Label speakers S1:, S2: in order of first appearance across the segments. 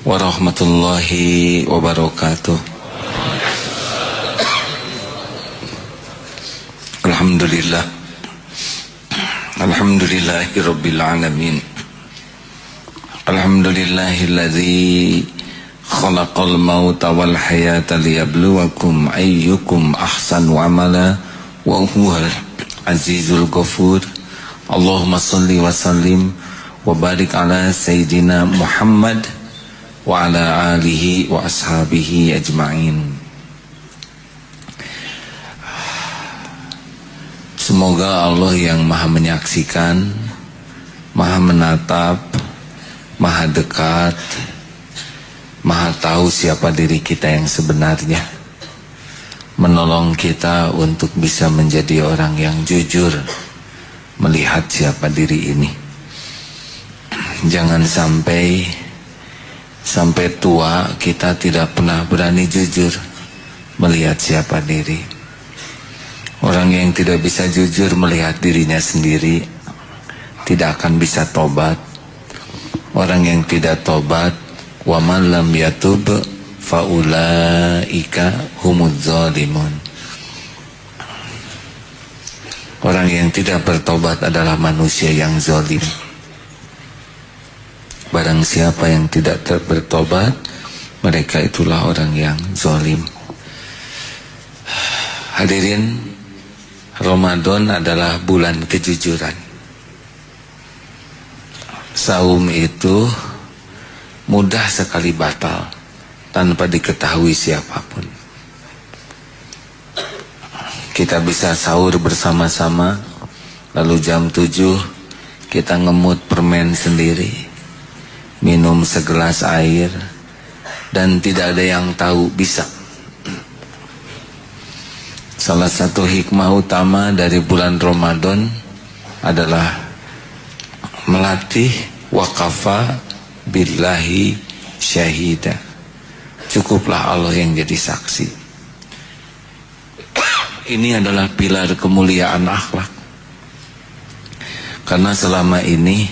S1: warahmatullahi wabarakatuh. Alhamdulillah. Alhamdulillahirabbil alamin. Alhamdulillahilladzi khalaqal mauta wal hayata liyabluwakum ayyukum ahsanu amala wa huwal azizul ghafur. Allahumma shalli wa sallim wa barik ala sayyidina Muhammad wa ala alihi wa ashabihi ajma'in. Semoga Allah yang maha menyaksikan, maha menatap, maha dekat, maha tahu siapa diri kita yang sebenarnya, menolong kita untuk bisa menjadi orang yang jujur melihat siapa diri ini. Jangan sampai tua kita tidak pernah berani jujur melihat siapa diri. Orang yang tidak bisa jujur melihat dirinya sendiri tidak akan bisa tobat. Orang yang tidak tobat, wa man lam yatub faulaika humudz zalimun. Orang yang tidak bertobat adalah manusia yang zalim. Barang siapa yang tidak bertobat, mereka itulah orang yang zalim. Hadirin, Ramadan adalah bulan kejujuran. Saum itu mudah sekali batal tanpa diketahui siapapun. Kita bisa sahur bersama-sama, lalu jam 7 kita ngemut permen sendiri, minum segelas air, dan tidak ada yang tahu bisa. Salah satu hikmah utama dari bulan Ramadan adalah melatih waqafa billahi syahida. Cukuplah Allah yang jadi saksi. Ini adalah pilar kemuliaan akhlak. Karena selama ini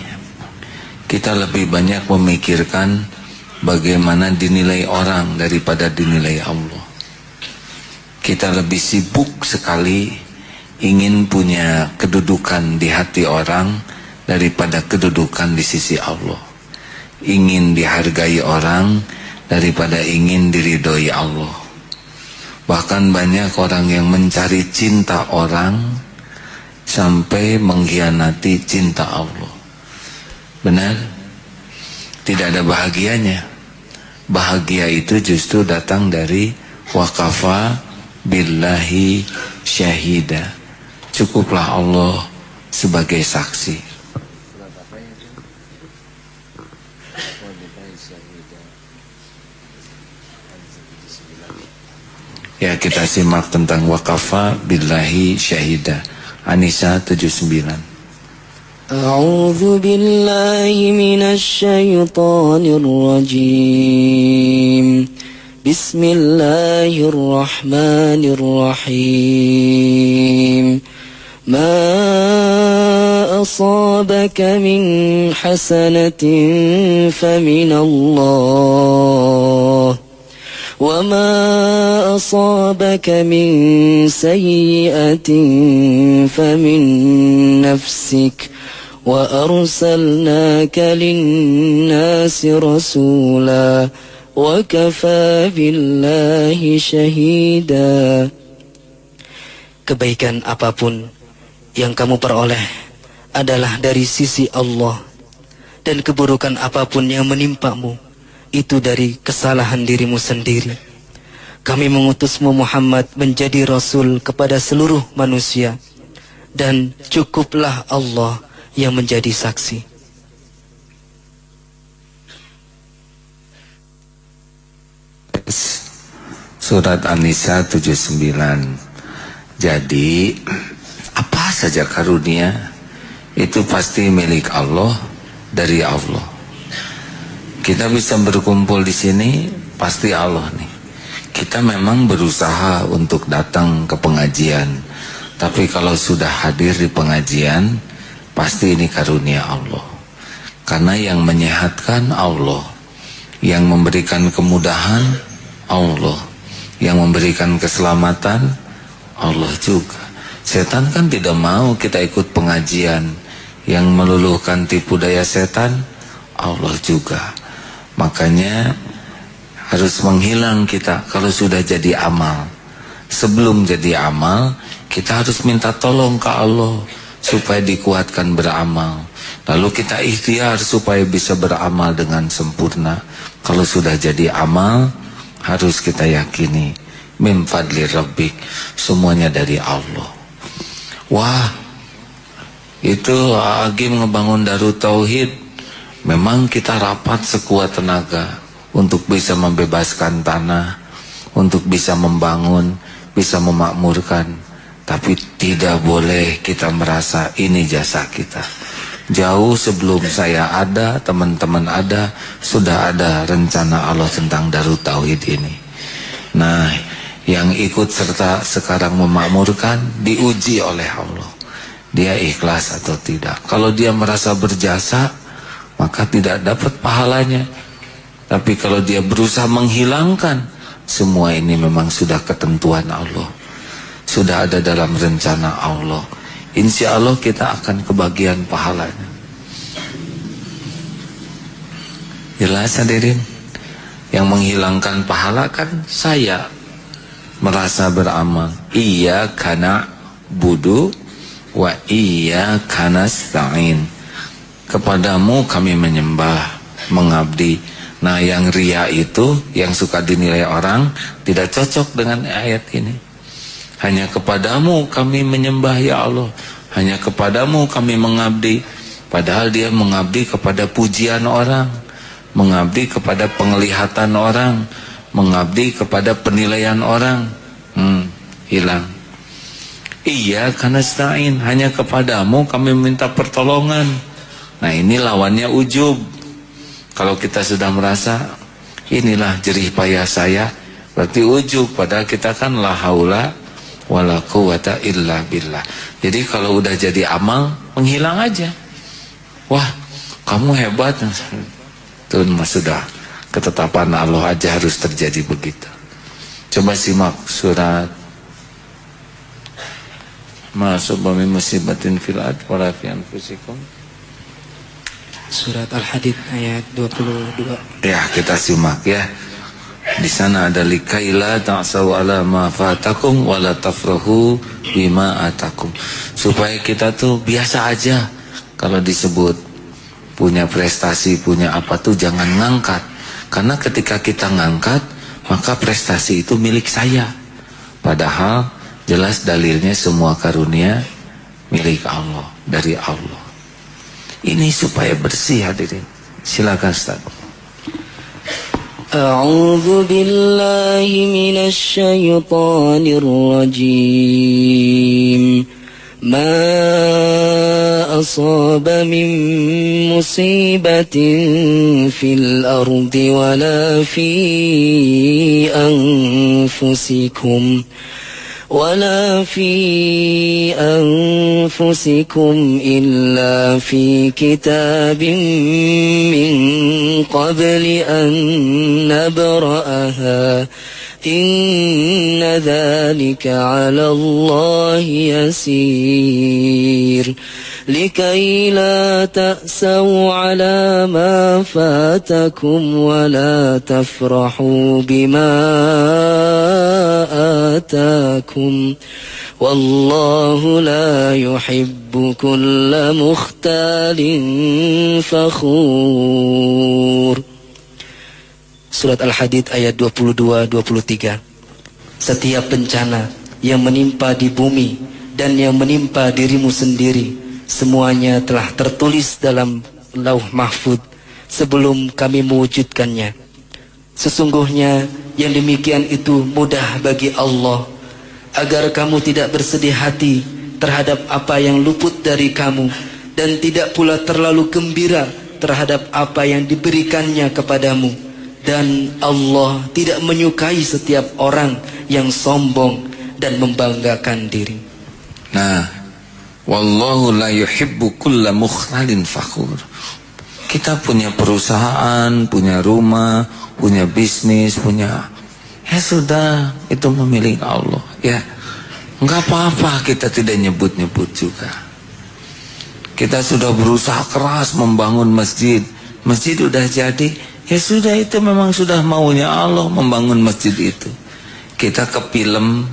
S1: kita lebih banyak memikirkan bagaimana dinilai orang daripada dinilai Allah. Kita lebih sibuk sekali ingin punya kedudukan di hati orang daripada kedudukan di sisi Allah. Ingin dihargai orang daripada ingin diridhoi Allah. Bahkan banyak orang yang mencari cinta orang sampai mengkhianati cinta Allah. Benar? Tidak ada bahagianya. Bahagia itu justru datang dari waqafa billahi syahida. Cukuplah Allah sebagai saksi. Ya, kita simak tentang waqafa billahi syahida. An-Nisa 79.
S2: A'udzu billahi minasy syaithanir rajim. Bismillahirrahmanirrahim. Ma asabaka min hasanatin faminallah. وَمَا أَصَابَكَ مِنْ سَيِّئَةٍ فَمِنْ نَفْسِكَ وَأَرْسَلْنَاكَ لِلنَّاسِ رَسُولًا وَكَفَى بِاللَّهِ شَهِيدًا. Kebaikan apapun yang kamu peroleh adalah dari sisi Allah, dan keburukan apapun yang menimpamu itu dari kesalahan dirimu sendiri. Kami mengutusmu Muhammad menjadi Rasul kepada seluruh manusia, dan cukuplah Allah yang menjadi saksi.
S1: Surat An-Nisa 79. Jadi apa saja karunia itu pasti milik Allah, dari Allah. Kita bisa berkumpul di sini pasti Allah nih. Kita memang berusaha untuk datang ke pengajian, tapi kalau sudah hadir di pengajian pasti ini karunia Allah. Karena yang menyehatkan Allah, Yang memberikan kemudahan Allah, yang memberikan keselamatan Allah juga. Setan kan tidak mau kita ikut pengajian. Yang meluluhkan tipu daya setan Allah juga. Makanya harus menghilang kita kalau sudah jadi amal. Sebelum jadi amal, kita harus minta tolong ke Allah supaya dikuatkan beramal. Lalu kita ikhtiar supaya bisa beramal dengan sempurna. Kalau sudah jadi amal, harus kita yakini min fadli rabbik, semuanya dari Allah. Wah, itu Agim ngebangun Darut Tauhid. Memang kita rapat sekuat tenaga untuk bisa membebaskan tanah, untuk bisa membangun, bisa memakmurkan. Tapi tidak boleh kita merasa ini jasa kita. Jauh sebelum saya ada, teman-teman ada, sudah ada rencana Allah tentang Darut Tauhid ini. Nah, yang ikut serta sekarang memakmurkan diuji oleh Allah. Dia ikhlas atau tidak. Kalau dia merasa berjasa, maka tidak dapat pahalanya. Tapi kalau dia berusaha menghilangkan, semua ini memang sudah ketentuan Allah, sudah ada dalam rencana Allah. Insya Allah kita akan kebagian pahalanya. Jelas hadirin? Yang menghilangkan pahala kan saya merasa beramal. Iya kana budu wa iya kana stain. Kepadamu kami menyembah, mengabdi. Nah, yang ria itu, yang suka dinilai orang, tidak cocok dengan ayat ini. Hanya kepadamu kami menyembah ya Allah, hanya kepadamu kami mengabdi. Padahal dia mengabdi kepada pujian orang, mengabdi kepada penglihatan orang, mengabdi kepada penilaian orang. Hilang. Iya karena stain, hanya kepadamu kami minta pertolongan. Nah, ini lawannya ujub. Kalau kita sudah merasa inilah jerih payah saya, berarti ujub. Padahal kita kan la haula wala quwata illa billah. Jadi kalau udah jadi amal, menghilang aja. Wah, kamu hebat. Itu sudah ketetapan Allah aja harus terjadi begitu. Coba simak surat Ma'asubami musibatin fil ard wa la fi anfusikum.
S2: Surat Al-Hadid ayat 22.
S1: Ya, kita simak ya. Di sana ada likaila ta'saw ala ma fatakum wa la tafrahu bima atakum. Supaya kita tuh biasa aja kalau disebut punya prestasi, punya apa tuh jangan ngangkat. Karena ketika kita ngangkat, maka prestasi itu milik saya. Padahal jelas dalilnya semua karunia milik Allah, dari Allah. Ini supaya bersih hadirin. Silakan Ustaz.
S2: A'udzu billahi minasy syaithanir rajim. Ma asaba min musibatin fil ardi wala fi anfusikum ولا في أنفسكم إلا في كتاب من قبل أن نبرأها إن ذلك على الله يسير لكي لا تأسوا على ما فاتكم ولا تفرحوا بما آتاكم والله لا يحب كل مختال فخور. Surat Al-Hadid ayat 22-23. Setiap bencana yang menimpa di bumi dan yang menimpa dirimu sendiri, semuanya telah tertulis dalam Lauh Mahfuz sebelum kami mewujudkannya. Sesungguhnya yang demikian itu mudah bagi Allah, agar kamu tidak bersedih hati terhadap apa yang luput dari kamu, dan tidak pula terlalu gembira terhadap apa yang diberikannya kepadamu. Dan Allah tidak menyukai setiap orang yang sombong dan membanggakan diri.
S1: Nah, wallahu la yuhibbu kulla mukhtalin fakhur. Kita punya perusahaan, punya rumah, punya bisnis, punya, ya sudah, itu milik Allah. Ya, nggak apa-apa kita tidak nyebut-nyebut juga. Kita sudah berusaha keras membangun masjid, masjid udah jadi, ya sudah, itu memang sudah maunya Allah membangun masjid itu. Kita kepilem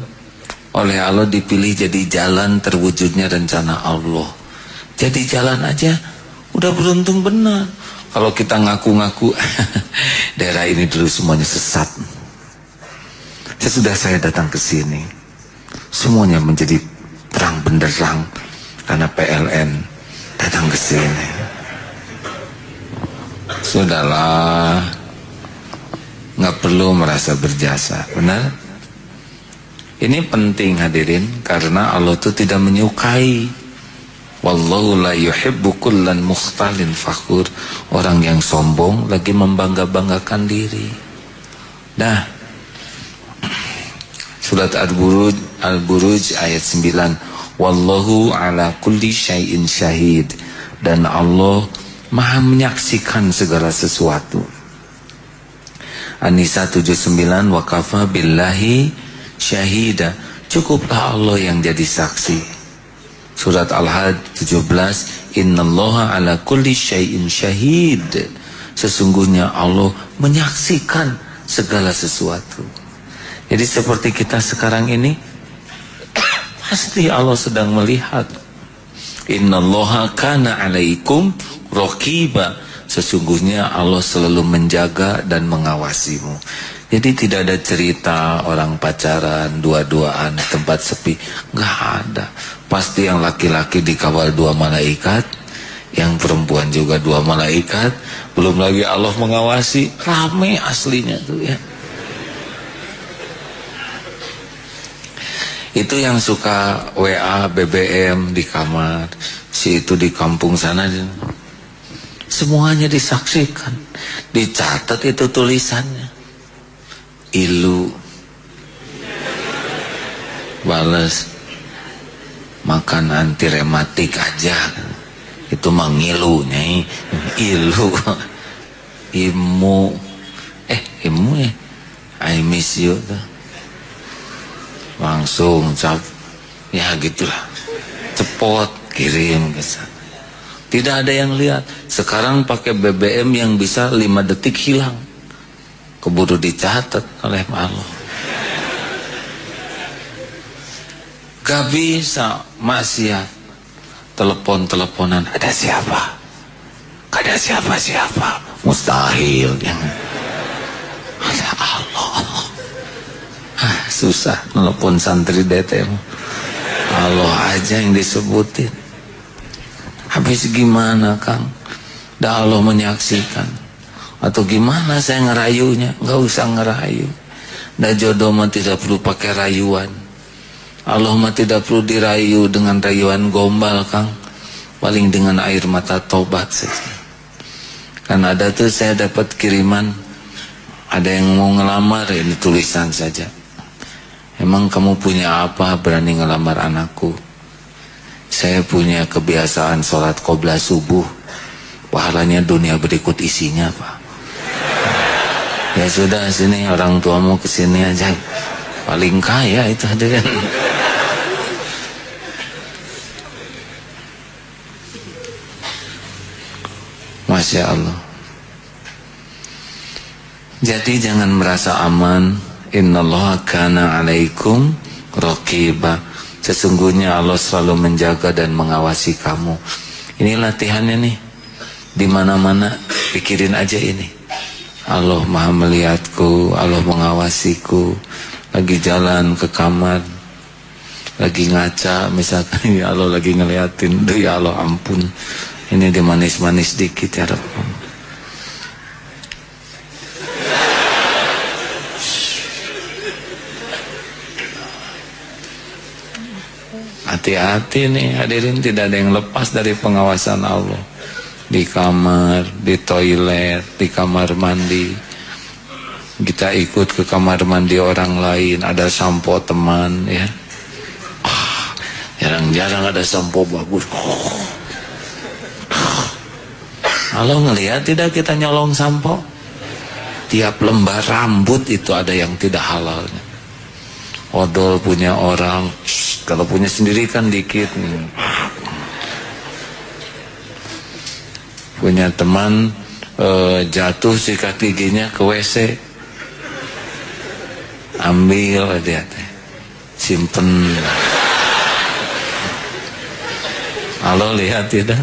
S1: oleh Allah, dipilih jadi jalan terwujudnya rencana Allah. Jadi jalan aja udah beruntung benar. Kalau kita ngaku-ngaku daerah ini dulu semuanya sesat. Sesudah saya datang ke sini, semuanya menjadi terang benderang karena PLN datang ke sini. Sudahlah, nggak perlu merasa berjasa, benar? Ini penting hadirin, karena Allah itu tidak menyukai. Wallahu la yuhibbu kullan mukhtalin fakhur. Orang yang sombong lagi membangga-banggakan diri. Nah, surat Al-Buruj ayat 9. Wallahu ala kulli syai'in syahid. Dan Allah maha menyaksikan segala sesuatu. An-Nisa 79. Wa kafa billahi syahida. Cukuplah Allah yang jadi saksi. Surat Al-Had 17. Innallaha ala kulli syai'in syahid. Sesungguhnya Allah menyaksikan segala sesuatu. Jadi seperti kita sekarang ini, pasti Allah sedang melihat. Innallaha kana alaikum raqiba. Sesungguhnya Allah selalu menjaga dan mengawasimu. Jadi tidak ada cerita orang pacaran, dua-duaan, tempat sepi. Nggak ada. Pasti yang laki-laki dikawal 2 malaikat, yang perempuan juga 2 malaikat. Belum lagi Allah mengawasi. Rame aslinya tuh ya. Itu yang suka WA, BBM di kamar, si itu di kampung sana, semuanya disaksikan, dicatat itu tulisannya. Ilu balas, makan anti rematik aja, itu mangilu nyai. Ilu imu imu ya, I miss you tuh. Langsung cap, ya gitulah, cepot kirim ke sana. Tidak ada yang lihat. Sekarang pakai BBM yang bisa 5 detik hilang, keburu dicatat oleh Allah. Gak bisa maksiat, telepon-teleponan, ada siapa? Gak ada siapa-siapa, mustahil yang ada Allah. Susah telepon santri DTM, Allah aja yang disebutin. Habis gimana Kang? Dah Allah menyaksikan. Atau gimana saya ngerayunya? Gak usah ngerayu. Dah jodoh mah tidak perlu pakai rayuan. Allah mah tidak perlu dirayu dengan rayuan gombal Kang. Paling dengan air mata tobat saja. Kan ada tuh saya dapat kiriman, ada yang mau ngelamar, ini tulisan saja. Emang kamu punya apa berani ngelamar anakku? Saya punya kebiasaan sholat qobla subuh. Pahalanya dunia berikut isinya Pak. Ya sudah, sini orang tuamu kesini aja. Paling kaya itu hadirin. Masya Allah. Jadi jangan merasa aman. Innallaha kana alaikum raqiba. Sesungguhnya Allah selalu menjaga dan mengawasi kamu. Ini latihannya nih. Di mana-mana pikirin aja ini. Allah Maha melihatku, Allah mengawasiku. Lagi jalan ke kamar, lagi ngaca misalkan, ya Allah lagi ngeliatin. Duh ya Allah ampun, ini dimanis-manis dikit ya Rabb. Hati-hati nih hadirin, tidak ada yang lepas dari pengawasan Allah. Di kamar, di toilet, di kamar mandi. Kita ikut ke kamar mandi orang lain, ada sampo teman ya. Jarang-jarang ada sampo bagus. Kalau ngelihat tidak kita nyolong sampo? Tiap lembar rambut itu ada yang tidak halalnya. Odol punya orang, kalau punya sendiri kan dikit. Punya teman jatuh sikat giginya ke WC, ambil dia simpen. Halo, lihat tidak?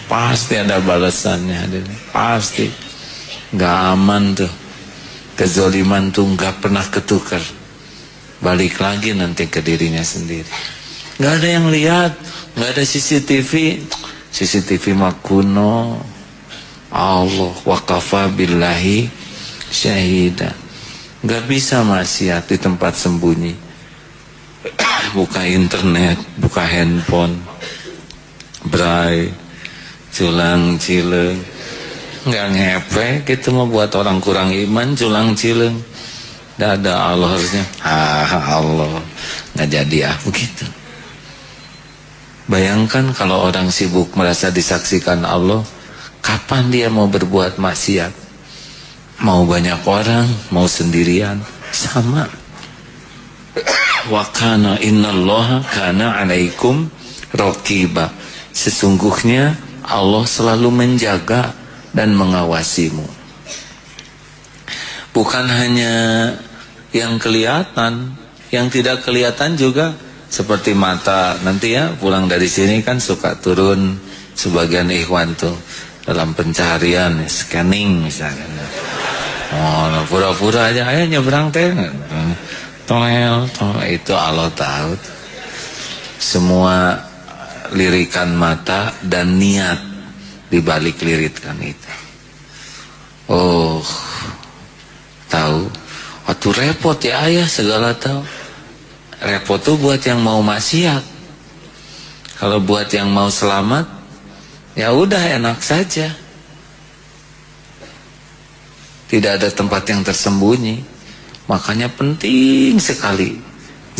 S1: Pasti ada balasannya, pasti. Gak aman tuh, kezoliman tuh gak pernah ketukar, balik lagi nanti ke dirinya sendiri. Gak ada yang lihat, gak ada CCTV mah kuno. Allah waqafa billahi syahida. Gak bisa maksiat di tempat sembunyi. Buka internet, buka handphone, bray, culang cileng. Nggak ngepek, itu mau buat orang kurang iman, culang cileng. Nggak ada Allah harusnya. Allah nggak jadi begitu. Bayangkan kalau orang sibuk merasa disaksikan Allah, kapan dia mau berbuat maksiat? Mau banyak orang, mau sendirian, sama. Wa kana innallaha kana 'alaikum raqiba. Sesungguhnya Allah selalu menjaga dan mengawasimu. Bukan hanya yang kelihatan, yang tidak kelihatan juga, seperti mata. Nanti ya pulang dari sini kan suka turun sebagian ikhwan tuh dalam pencarian, scanning misalnya. Oh, pura-pura aja, ayo nyebrang teh. Toel, itu Allah tahu. Semua lirikan mata dan niat dibalik lirikan itu. Oh, tahu. Waktu repot ya ayah, segala tahu. Repot tuh buat yang mau maksiat. Kalau buat yang mau selamat, ya udah enak saja. Tidak ada tempat yang tersembunyi. Makanya penting sekali,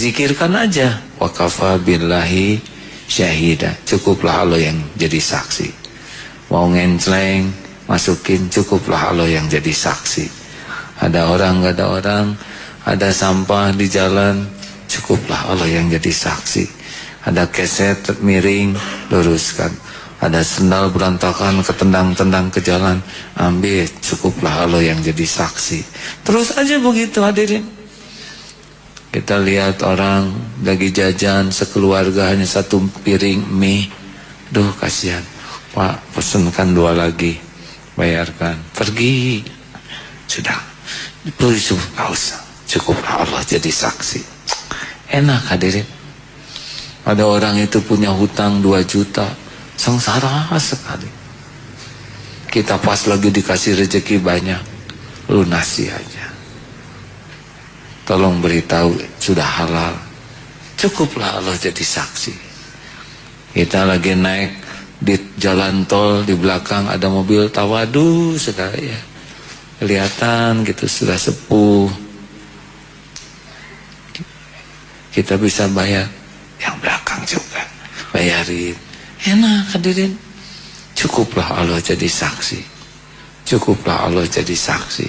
S1: zikirkan aja. Wa kafa billahi syahida. Cukuplah Allah yang jadi saksi. Mau ngencleng, masukin, cukuplah Allah yang jadi saksi. Ada orang, gak ada orang, ada sampah di jalan, cukuplah Allah yang jadi saksi. Ada keset miring, luruskan. Ada sendal berantakan, ketendang-tendang ke jalan, ambil, cukuplah Allah yang jadi saksi. Terus aja begitu hadirin. Kita lihat orang lagi jajan sekeluarga hanya satu piring mie. Duh kasihan, Pak pesenkan 2 lagi, bayarkan, pergi. Sudah, dipulih, gak usah, cukuplah Allah jadi saksi. Enak hadirin. Ada orang itu punya hutang 2 juta, sengsara sekali. Kita pas lagi dikasih rezeki banyak, lunasi aja. Tolong beritahu sudah halal, cukuplah Allah jadi saksi. Kita lagi naik di jalan tol, di belakang ada mobil tawadu sekali ya, kelihatan gitu sudah sepuh. Kita bisa bayar, yang belakang juga bayarin. Enak hadirin. Cukuplah Allah jadi saksi. Cukuplah Allah jadi saksi.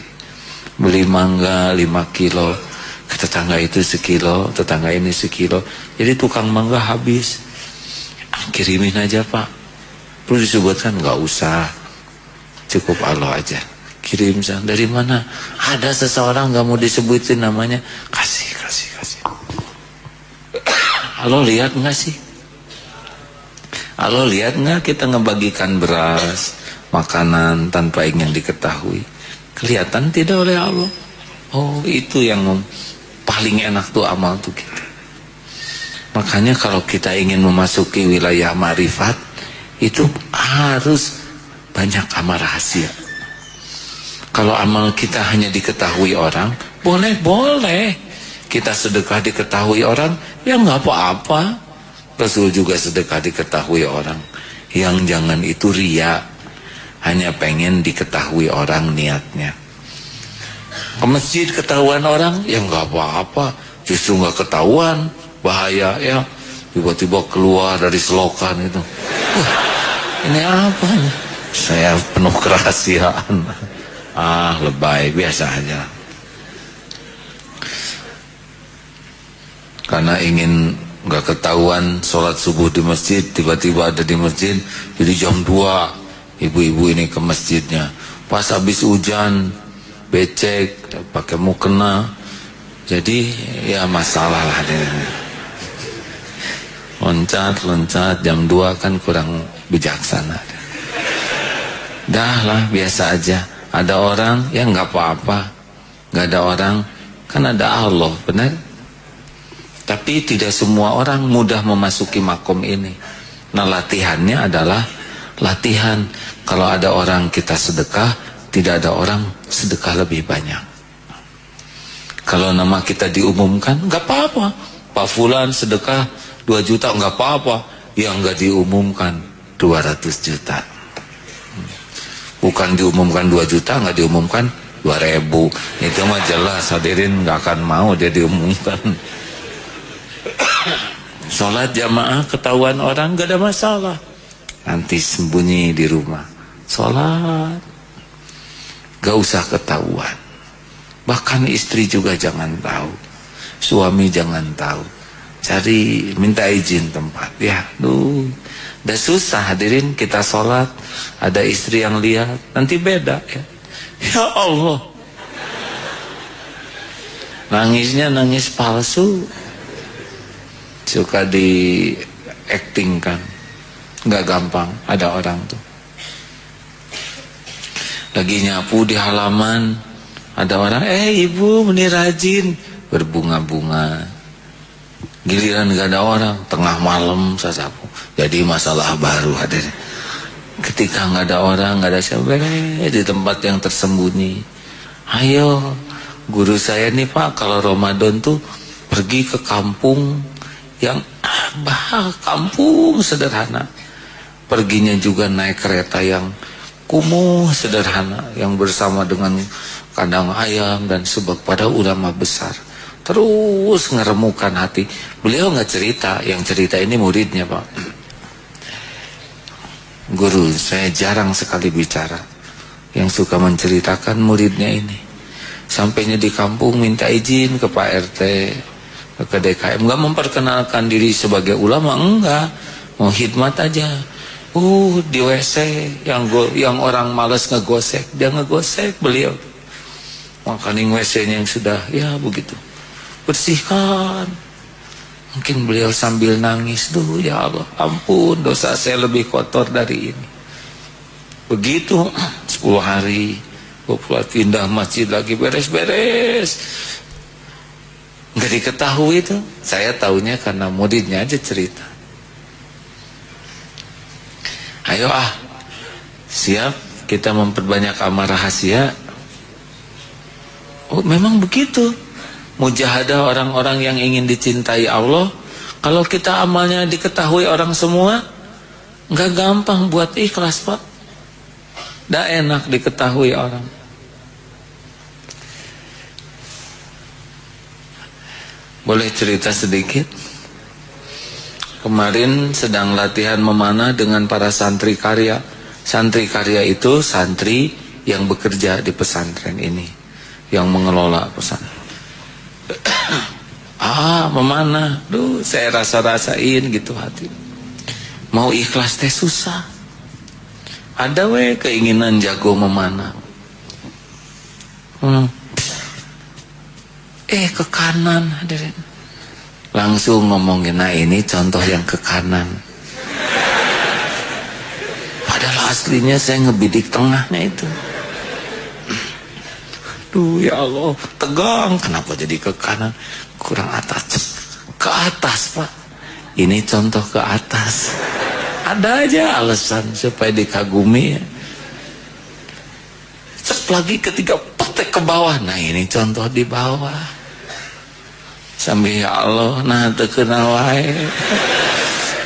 S1: Beli mangga 5 kilo, ke tetangga itu sekilo, tetangga ini sekilo. Jadi tukang mangga habis, kirimin aja Pak. Perlu disebutkan? Gak usah, cukup Allah aja. Kirim dari mana? Ada seseorang gak mau disebutin namanya, kasih. Allah lihat gak sih? Allah lihat nggak kita ngebagikan beras, makanan tanpa ingin diketahui? Kelihatan tidak oleh Allah? Oh, itu yang paling enak tuh amal tuh kita. Makanya kalau kita ingin memasuki wilayah ma'rifat, itu harus banyak amal rahasia. Kalau amal kita hanya diketahui orang, boleh. Kita sedekah diketahui orang, ya nggak apa-apa. Rasul juga sedekah diketahui orang. Yang jangan itu riya, hanya pengen diketahui orang niatnya. Ke masjid ketahuan orang, ya nggak apa-apa. Justru nggak ketahuan, bahaya ya. tiba-tiba keluar dari selokan itu. Wah, ini apa ini? Saya penuh kerahasiaan. Ah, lebay, biasa aja. Karena ingin gak ketahuan sholat subuh di masjid, tiba-tiba ada di masjid, jadi jam 2 ibu-ibu ini ke masjidnya. Pas habis hujan, becek, pakai mukena, jadi ya masalah lah ini. Loncat jam 2 kan kurang bijaksana. Dah lah, biasa aja. Ada orang ya nggak apa-apa, nggak ada orang kan ada Allah, benar? Tapi tidak semua orang mudah memasuki makom ini. Nah, latihannya adalah latihan. Kalau ada orang kita sedekah, tidak ada orang sedekah lebih banyak. Kalau nama kita diumumkan, nggak apa-apa. Pak Fulan sedekah 2 juta, nggak apa-apa. Yang nggak diumumkan 200 juta. Bukan diumumkan 2 juta, nggak diumumkan 2.000. Itu mah jelas, hadirin nggak akan mau dia diumumkan. Sholat jamaah ketahuan orang gak ada masalah. Nanti sembunyi di rumah sholat, gak usah ketahuan. Bahkan istri juga jangan tahu, suami jangan tahu. Cari, minta izin tempat. Ya, udah susah hadirin kita sholat, ada istri yang lihat, nanti beda ya. Ya Allah, nangisnya nangis palsu. Suka di acting kan, nggak gampang. Ada orang tuh lagi nyapu di halaman, ada orang, ibu ini rajin, berbunga-bunga. Giliran nggak ada orang, tengah malam saya sapu, jadi masalah baru hadir. Ketika nggak ada orang, nggak ada siapa, di tempat yang tersembunyi. Ayo, guru saya nih Pak, kalau Ramadan tuh pergi ke kampung yang kampung sederhana, perginya juga naik kereta yang kumuh sederhana, yang bersama dengan kandang ayam dan sebab pada ulama besar. Terus ngeremukan hati. Beliau nggak cerita, yang cerita ini muridnya Pak. Guru saya jarang sekali bicara, yang suka menceritakan muridnya ini. Sampainya di kampung minta izin ke Pak RT, ke DKM, enggak memperkenalkan diri sebagai ulama, enggak, mau khidmat aja. Di WC yang orang malas ngegosek, dia ngegosek beliau. Makaning WC-nya yang sudah ya begitu, bersihkan. Mungkin beliau sambil nangis, ya Allah, ampun, dosa saya lebih kotor dari ini. Begitu 10 hari, gue pindah masjid lagi, beres-beres. Nggak diketahui itu. Saya tahunya karena muridnya aja cerita. Ayo siap kita memperbanyak amal rahasia. Memang begitu. Mujahadah orang-orang yang ingin dicintai Allah. Kalau kita amalnya diketahui orang semua, nggak gampang buat ikhlas Pak. Nggak enak diketahui orang. Boleh cerita sedikit? Kemarin sedang latihan memanah dengan para santri karya. Santri karya itu santri yang bekerja di pesantren ini, yang mengelola pesantren. Memanah, saya rasa-rasain gitu hati. Mau ikhlas teh susah. Ada keinginan jago memanah. Ke kanan hadirin. Langsung ngomongin, nah ini contoh yang ke kanan. Padahal aslinya saya ngebidik tengahnya itu. Ya Allah, tegang, kenapa jadi ke kanan? Kurang atas. Ke atas Pak. Ini contoh ke atas. Ada aja alasan supaya dikagumi ya. Cek lagi ketiga, petek ke bawah. Nah ini contoh di bawah. Sambil ya Allah, nah terkenal wae.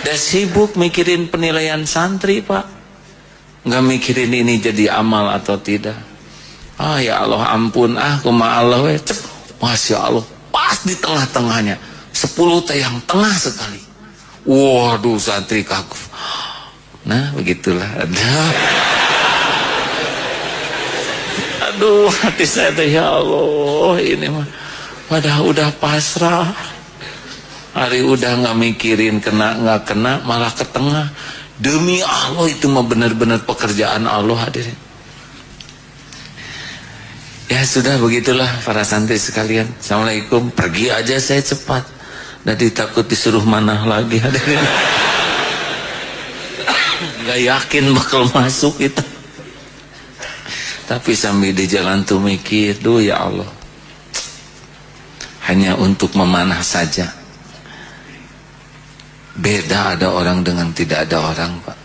S1: Udah sibuk mikirin penilaian santri Pak, nggak mikirin ini jadi amal atau tidak. Ya Allah ampun, kumaha Allah Masya Allah, pas di tengah-tengahnya 10 teh yang tengah sekali. Waduh, santri kagum. Nah, begitulah. Aduh, hati saya tuh, ya Allah, ini mah padahal udah pasrah. Hari udah nggak mikirin kena nggak kena, malah ke tengah. Demi Allah, itu mah benar-benar pekerjaan Allah, hadirin. Ya sudah, begitulah para santri sekalian. Assalamualaikum. Pergi aja saya cepat. Nanti takut disuruh manah lagi, hadirin. Gak yakin bakal masuk itu. Tapi sambil di jalan tuh mikir, duh ya Allah, hanya untuk memanah saja. Beda ada orang dengan tidak ada orang, Pak.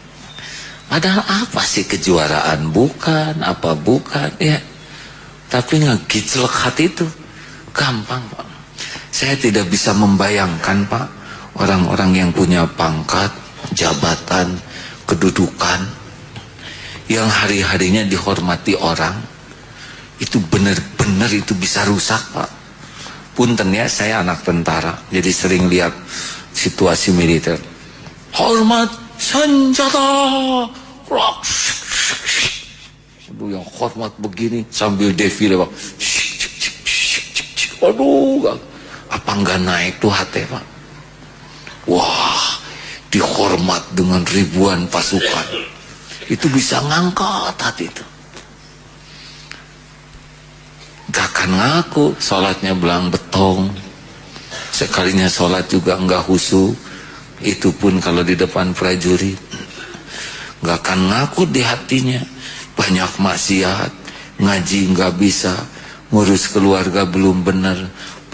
S1: Padahal apa sih kejuaraan? Bukan, apa bukan, ya. Tapi ngegiclek hati itu gampang, Pak. Saya tidak bisa membayangkan, Pak, orang-orang yang punya pangkat, jabatan, kedudukan, yang hari-harinya dihormati orang, itu benar-benar itu bisa rusak, Pak. Punten ya, saya anak tentara, jadi sering lihat situasi militer. Hormat senjata, aduh, yang hormat begini sambil defile, Pak. Aduh, apa enggak naik tuh hati, Pak? Wah, dihormat dengan ribuan pasukan, itu bisa ngangkat hati itu. Gak akan ngaku, sholatnya belang betong, sekalinya sholat juga enggak khusyuk, itu pun kalau di depan prajurit. Gak akan ngaku di hatinya, banyak maksiat, ngaji nggak bisa, ngurus keluarga belum benar,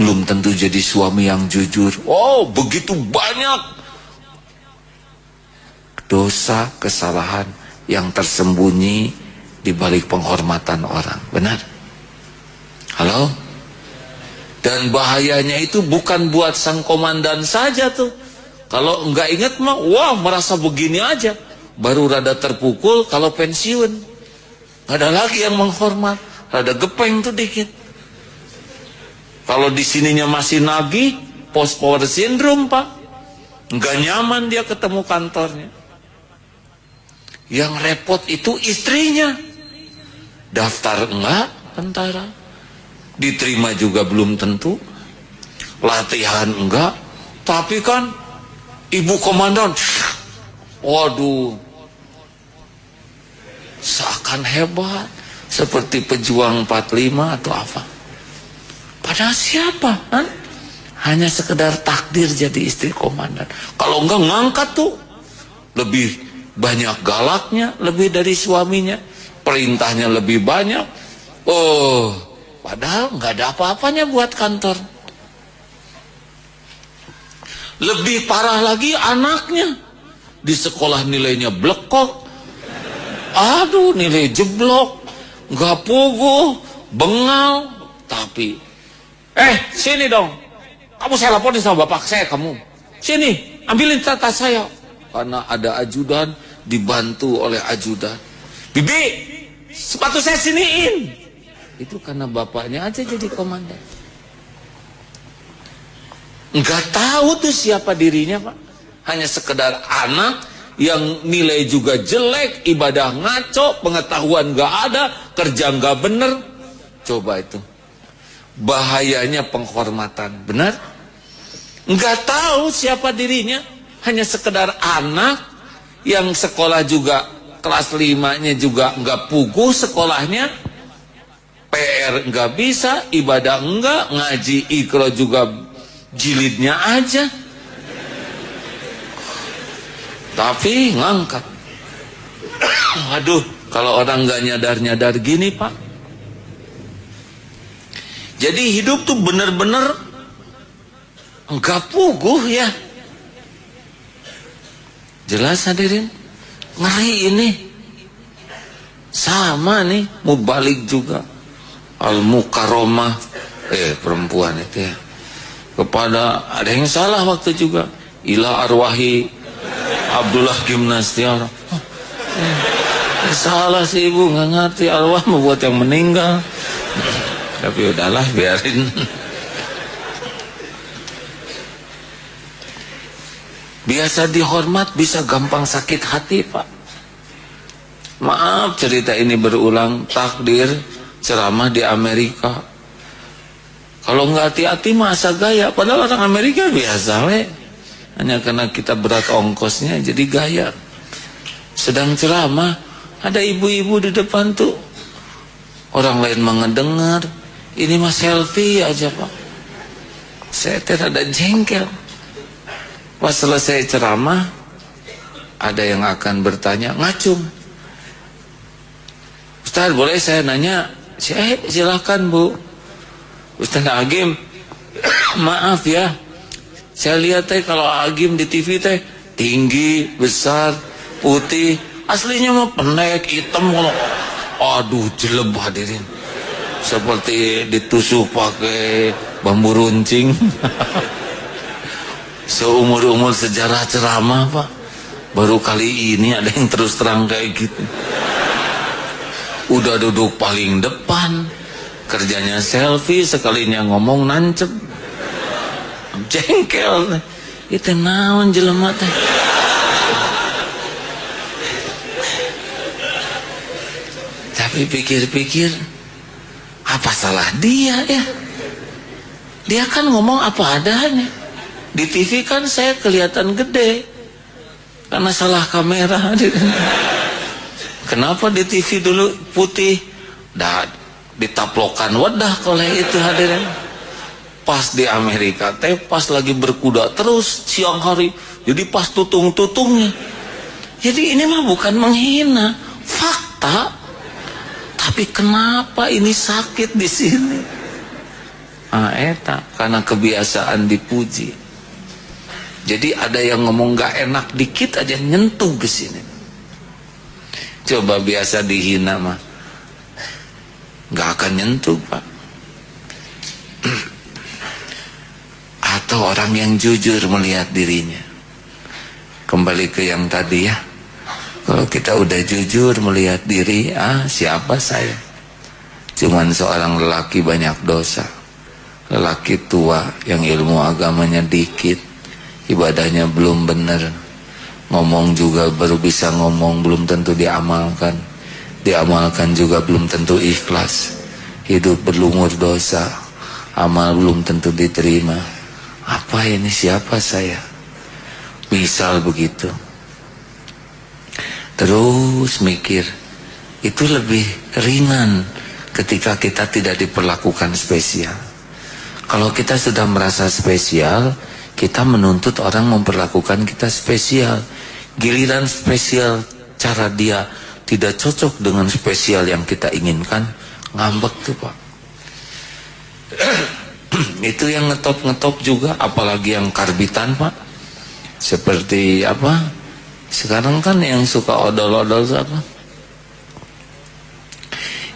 S1: belum tentu jadi suami yang jujur. Oh, begitu banyak dosa, kesalahan yang tersembunyi di balik penghormatan orang. Benar? Halo? Dan bahayanya itu bukan buat sang komandan saja tuh. Kalau nggak ingat mah, wah, merasa begini aja, baru rada terpukul kalau pensiun. Gak ada lagi yang menghormat, rada gepeng tuh dikit. Kalau di sininya masih nagih, post power syndrome, Pak. Nggak nyaman dia ketemu kantornya. Yang repot itu istrinya. Daftar enggak tentara, diterima juga belum tentu, latihan enggak. Tapi kan ibu komandan, waduh, seakan hebat, seperti pejuang 45 atau apa. Padahal siapa? Kan? Hanya sekedar takdir jadi istri komandan. Kalau enggak ngangkat tuh, lebih banyak galaknya, lebih dari suaminya, perintahnya lebih banyak. Oh, padahal nggak ada apa-apanya buat kantor. Lebih parah lagi anaknya, di sekolah nilainya blekok. Aduh, nilai jeblok, nggak puguh, bengal. Tapi, sini dong, kamu saya laporin sama bapak saya, kamu sini ambilin tas saya. Karena ada ajudan, dibantu oleh ajudan. Bibi, sepatu saya siniin. Itu karena bapaknya aja jadi komandan. Nggak tahu tuh siapa dirinya, Pak. Hanya sekedar anak yang nilai juga jelek, ibadah ngaco, pengetahuan nggak ada, kerja nggak bener. Coba itu bahayanya penghormatan, benar? Nggak tahu siapa dirinya, hanya sekedar anak yang sekolah juga kelas 5-nya juga nggak puguh sekolahnya, PR nggak bisa, ibadah enggak, ngaji ikro juga jilidnya aja. Tapi ngangkat. Aduh, kalau orang nggak nyadar-nyadar gini, Pak. Jadi hidup tuh bener-bener nggak puguh ya. Jelas hadirin? Ngeri ini. Sama nih, mau balik juga. Al-Mukarramah, perempuan itu ya. Kepada, ada yang salah waktu juga. Ila arwahi Abdullah Gimnastiar. Salah sih ibu, nggak ngerti arwah membuat yang meninggal. Tapi udahlah, biarin. Biasa dihormat bisa gampang sakit hati, Pak. Maaf cerita ini berulang, takdir ceramah di Amerika. Kalau nggak hati-hati masa gaya, padahal orang Amerika biasa we. Hanya karena kita berat ongkosnya jadi gaya. Sedang ceramah, ada ibu-ibu di depan tuh. Orang lain mengedengar, ini mah selfie aja, Pak. Saya terada jengkel. Pas selesai ceramah, ada yang akan bertanya, ngacung. Ustaz, boleh saya nanya? Silakan, Bu. Ustaz Agim, maaf ya, saya lihat teh kalau Agim di TV teh tinggi, besar, putih, aslinya mah pendek, hitam, kalau aduh jeleb hadirin, seperti ditusuk pakai bambu runcing. Seumur-umur sejarah ceramah, Pak, baru kali ini ada yang terus terang kayak gitu. Udah duduk paling depan, kerjanya selfie, sekalinya ngomong nancep. Jengkel. Itu naon jelema teh. Tapi pikir-pikir, apa salah dia ya? Dia kan ngomong apa adanya. Di TV kan saya kelihatan gede karena salah kamera. Kenapa di TV dulu putih? Dah ditaplokan wadah kalau itu hadirin. Pas di Amerika teh pas lagi berkuda terus siang hari, jadi pas tutung-tutungnya. Jadi ini mah bukan menghina, fakta. Tapi kenapa ini sakit di sini? Eta karena kebiasaan dipuji. Jadi ada yang ngomong gak enak dikit aja nyentuh ke sini. Coba biasa dihina mah gak akan nyentuh, Pak. Atau orang yang jujur melihat dirinya. Kembali ke yang tadi ya. Kalau kita udah jujur melihat diri, siapa saya? Cuman seorang lelaki banyak dosa. Lelaki tua yang ilmu agamanya dikit, ibadahnya belum benar, ngomong juga baru bisa ngomong, belum tentu diamalkan. Diamalkan juga belum tentu ikhlas. Hidup berlumur dosa, amal belum tentu diterima. Apa ini, siapa saya? Misal begitu. Terus mikir, itu lebih ringan ketika kita tidak diperlakukan spesial. Kalau kita sudah merasa spesial, kita menuntut orang memperlakukan kita spesial. Giliran spesial cara dia tidak cocok dengan spesial yang kita inginkan, ngambek tuh, Pak. Itu yang ngetop-ngetop juga, apalagi yang karbitan, Pak. Seperti apa? Sekarang kan yang suka odol-odol apa?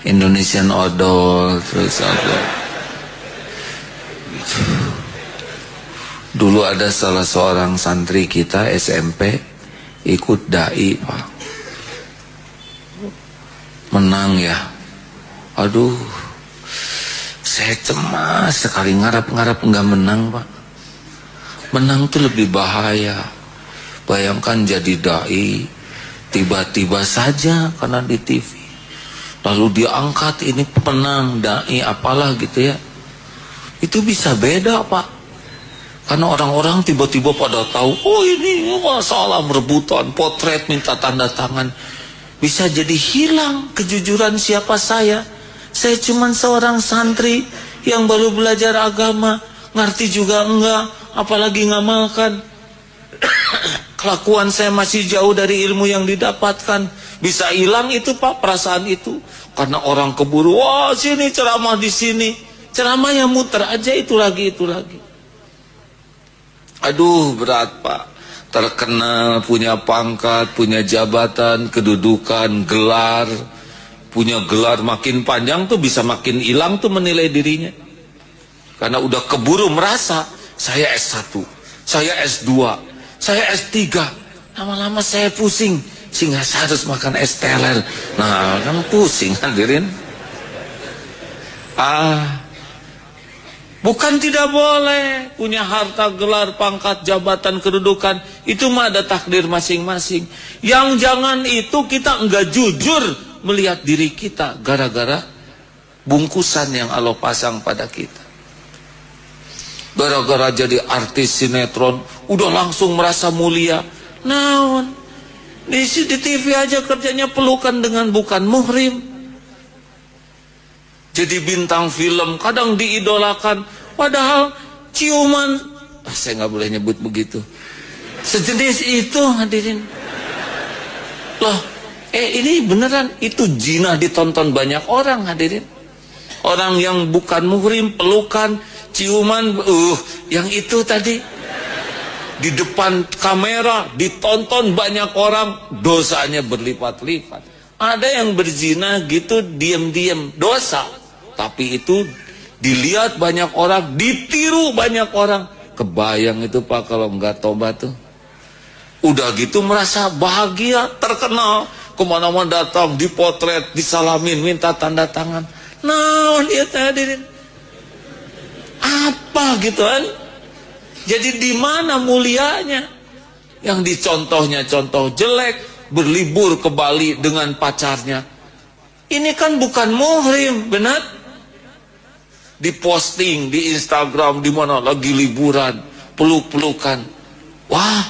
S1: Indonesian Odol, terus apa? Dulu ada salah seorang santri kita SMP ikut dai, Pak. Menang ya. Aduh, saya cemas sekali, ngarap-ngarap nggak menang, Pak. Menang tuh lebih bahaya. Bayangkan jadi dai, tiba-tiba saja karena di TV, lalu diangkat ini pemenang dai apalah gitu ya. Itu bisa beda, Pak. Karena orang-orang tiba-tiba pada tahu, oh ini masalah rebutan, potret, minta tanda tangan. Bisa jadi hilang kejujuran siapa saya. Saya cuma seorang santri yang baru belajar agama, ngerti juga enggak, apalagi ngamalkan. Kelakuan saya masih jauh dari ilmu yang didapatkan. Bisa hilang itu, Pak, perasaan itu. Karena orang keburu, wah sini ceramah di sini. Ceramahnya muter aja, itu lagi, itu lagi. Aduh, berat, Pak. Terkenal, punya pangkat, punya jabatan, kedudukan, gelar. Punya gelar makin panjang tuh bisa makin hilang tuh menilai dirinya. Karena udah keburu merasa, saya S1, saya S2, saya S3. Lama-lama saya pusing, sehingga saya harus makan es teler. Nah, kan pusing hadirin. Bukan tidak boleh punya harta, gelar, pangkat, jabatan, kedudukan. Itu mah ada takdir masing-masing. Yang jangan itu kita enggak jujur melihat diri kita gara-gara bungkusan yang Allah pasang pada kita. Gara-gara jadi artis sinetron udah langsung merasa mulia. Naon? Di TV aja kerjanya pelukan dengan bukan muhrim. Jadi bintang film kadang diidolakan, padahal ciuman, saya nggak boleh nyebut begitu, sejenis itu hadirin. Loh, ini beneran itu zina ditonton banyak orang hadirin. Orang yang bukan muhrim pelukan, ciuman, yang itu tadi di depan kamera ditonton banyak orang, dosanya berlipat-lipat. Ada yang berzina gitu diam-diam dosa. Tapi itu dilihat banyak orang, ditiru banyak orang. Kebayang itu Pak kalau enggak tobat tuh. Udah gitu merasa bahagia, terkenal. Kemana-mana datang, dipotret, disalamin, minta tanda tangan. Nah, dia hadirin. Apa gitu kan? Jadi di mana mulianya? Yang dicontohnya contoh jelek, berlibur ke Bali dengan pacarnya. Ini kan bukan muhrim, benar? Diposting di Instagram di mana lagi liburan, peluk-pelukan. Wah,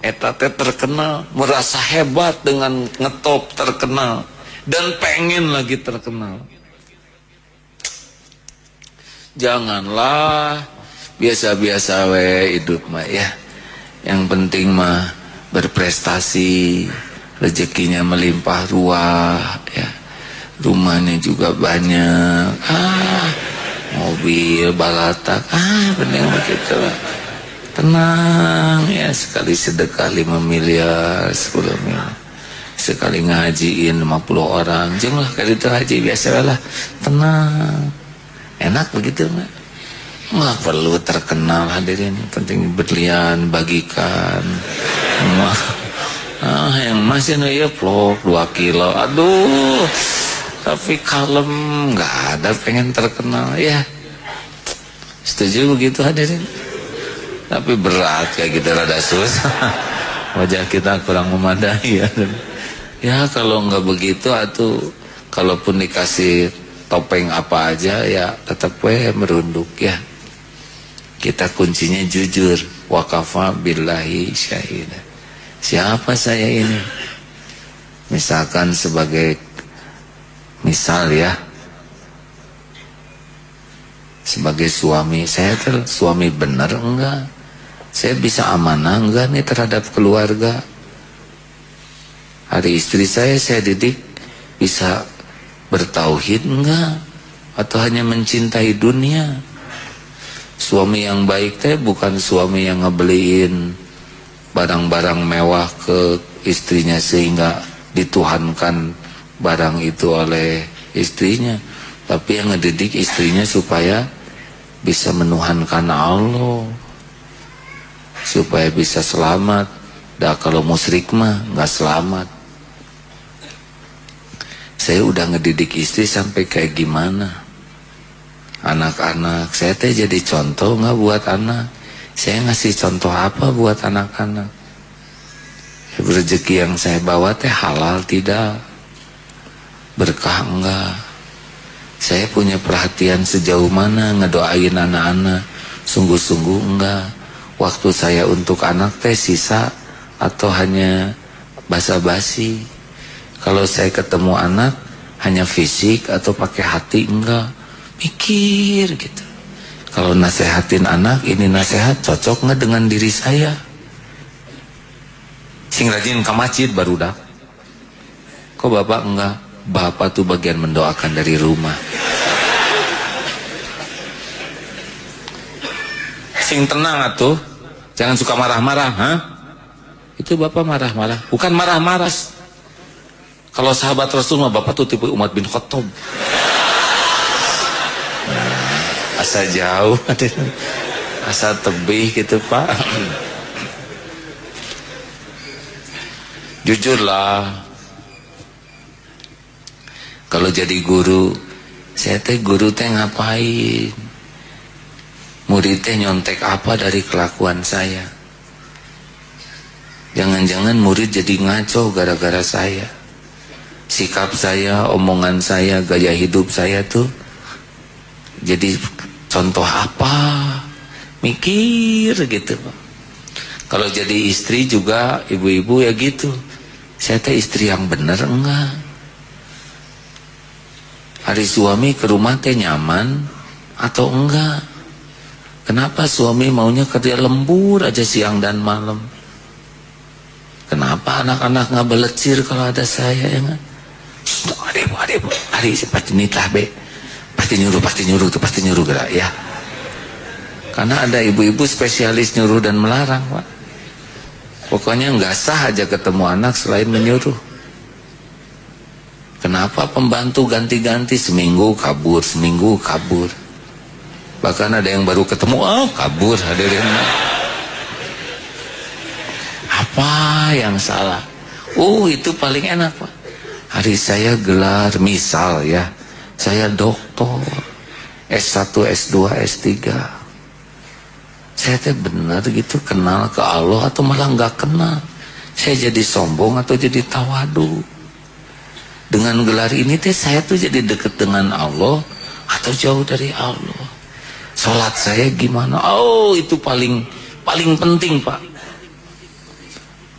S1: eta teh terkenal, merasa hebat dengan ngetop terkenal dan pengen lagi terkenal. Janganlah biasa-biasa we hidup mah ya. Yang penting mah berprestasi, rezekinya melimpah ruah ya. Rumahnya juga banyak, mobil, balatak, bener begitu. Tenang ya, sekali sedekah 5 miliar, 10 miliar. Sekali ngajiin 50 orang, jenglah kali itu haji biasa lah. Tenang, enak begitu nggak? Nggak perlu terkenal hadirin, penting berlian, bagikan. Yang masih ya vlog 2 kilo, aduh. Tapi kalem, nggak ada pengen terkenal ya. Setuju begitu hadirin? Tapi berat kayak gitu, rada susah. Wajah kita kurang memadai ya. Ya kalau nggak begitu atuh, kalaupun dikasih topeng apa aja ya tetap merunduk ya. Kita kuncinya jujur. Wakafa billahi syahida. Siapa saya ini? Misalkan sebagai misal ya, sebagai suami, saya suami benar enggak? Saya bisa amanah enggak nih terhadap keluarga? Hari istri saya didik bisa bertauhid enggak? Atau hanya mencintai dunia? Suami yang baik teh bukan suami yang ngebeliin barang-barang mewah ke istrinya sehingga dituhankan barang itu oleh istrinya, tapi yang ngedidik istrinya supaya bisa menuhankan Allah, supaya bisa selamat. Dah kalau musyrik mah nggak selamat. Saya udah ngedidik istri sampai kayak gimana? Anak-anak saya teh jadi contoh nggak buat anak? Saya ngasih contoh apa buat anak-anak? Rezeki yang saya bawa teh halal tidak? Berkah enggak? Saya punya perhatian sejauh mana ngedoain anak-anak? Sungguh-sungguh enggak? Waktu saya untuk anak teh sisa atau hanya basa-basi? Kalau saya ketemu anak hanya fisik atau pakai hati enggak? Mikir gitu. Kalau nasehatin anak, ini nasehat cocok enggak dengan diri saya? Sing rajin ke masjid barudak. Kok bapak enggak? Bapak tuh bagian mendoakan dari rumah. Sing tenang atuh, jangan suka marah-marah, Itu bapak marah-marah, bukan marah-marah. Kalau sahabat Rasul mah bapak tuh tipe Umar bin Khattab. Asa jauh, asa tebih gitu Pak. Jujurlah. Kalau jadi guru, Saya teh guru teh ngapain? Murid teh nyontek apa dari kelakuan saya? Jangan-jangan murid jadi ngaco gara-gara saya. Sikap saya, omongan saya, gaya hidup saya tuh jadi contoh apa? Mikir gitu Pak. Kalau jadi istri juga ibu-ibu ya gitu. Saya teh istri yang bener enggak? Hari suami ke rumah teh nyaman atau enggak? Kenapa suami maunya kerja lembur aja siang dan malam? Kenapa anak-anak nggak belecir kalau ada saya ya nggak? Adik, pasti nitah be, pasti nyuruh gerak ya. Karena ada ibu-ibu spesialis nyuruh dan melarang Pak. Pokoknya nggak sah aja ketemu anak selain menyuruh. Kenapa pembantu ganti-ganti, seminggu kabur, seminggu kabur. Bahkan ada yang baru ketemu, kabur hadirin. Apa yang salah? Itu paling enak Pak. Hari saya gelar, misal ya, saya doktor, S1, S2, S3. Saya teh benar gitu kenal ke Allah atau malah nggak kenal? Saya jadi sombong atau jadi tawadu? Dengan gelar ini teh saya tuh jadi deket dengan Allah atau jauh dari Allah? Sholat saya gimana? Itu paling penting Pak.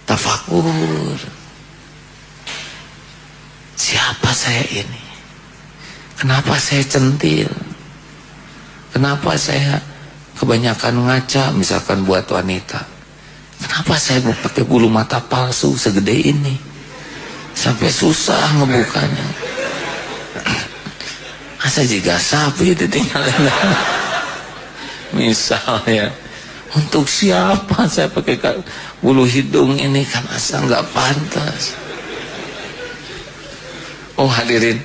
S1: Tafakur. Siapa saya ini? Kenapa saya centil? Kenapa saya kebanyakan ngaca misalkan buat wanita? Kenapa saya mau pakai bulu mata palsu segede ini? Sampai susah ngebukanya. Asa juga sapi ditinggalin. Misalnya, untuk siapa saya pakai bulu hidung ini, kan asa nggak pantas. Hadirin,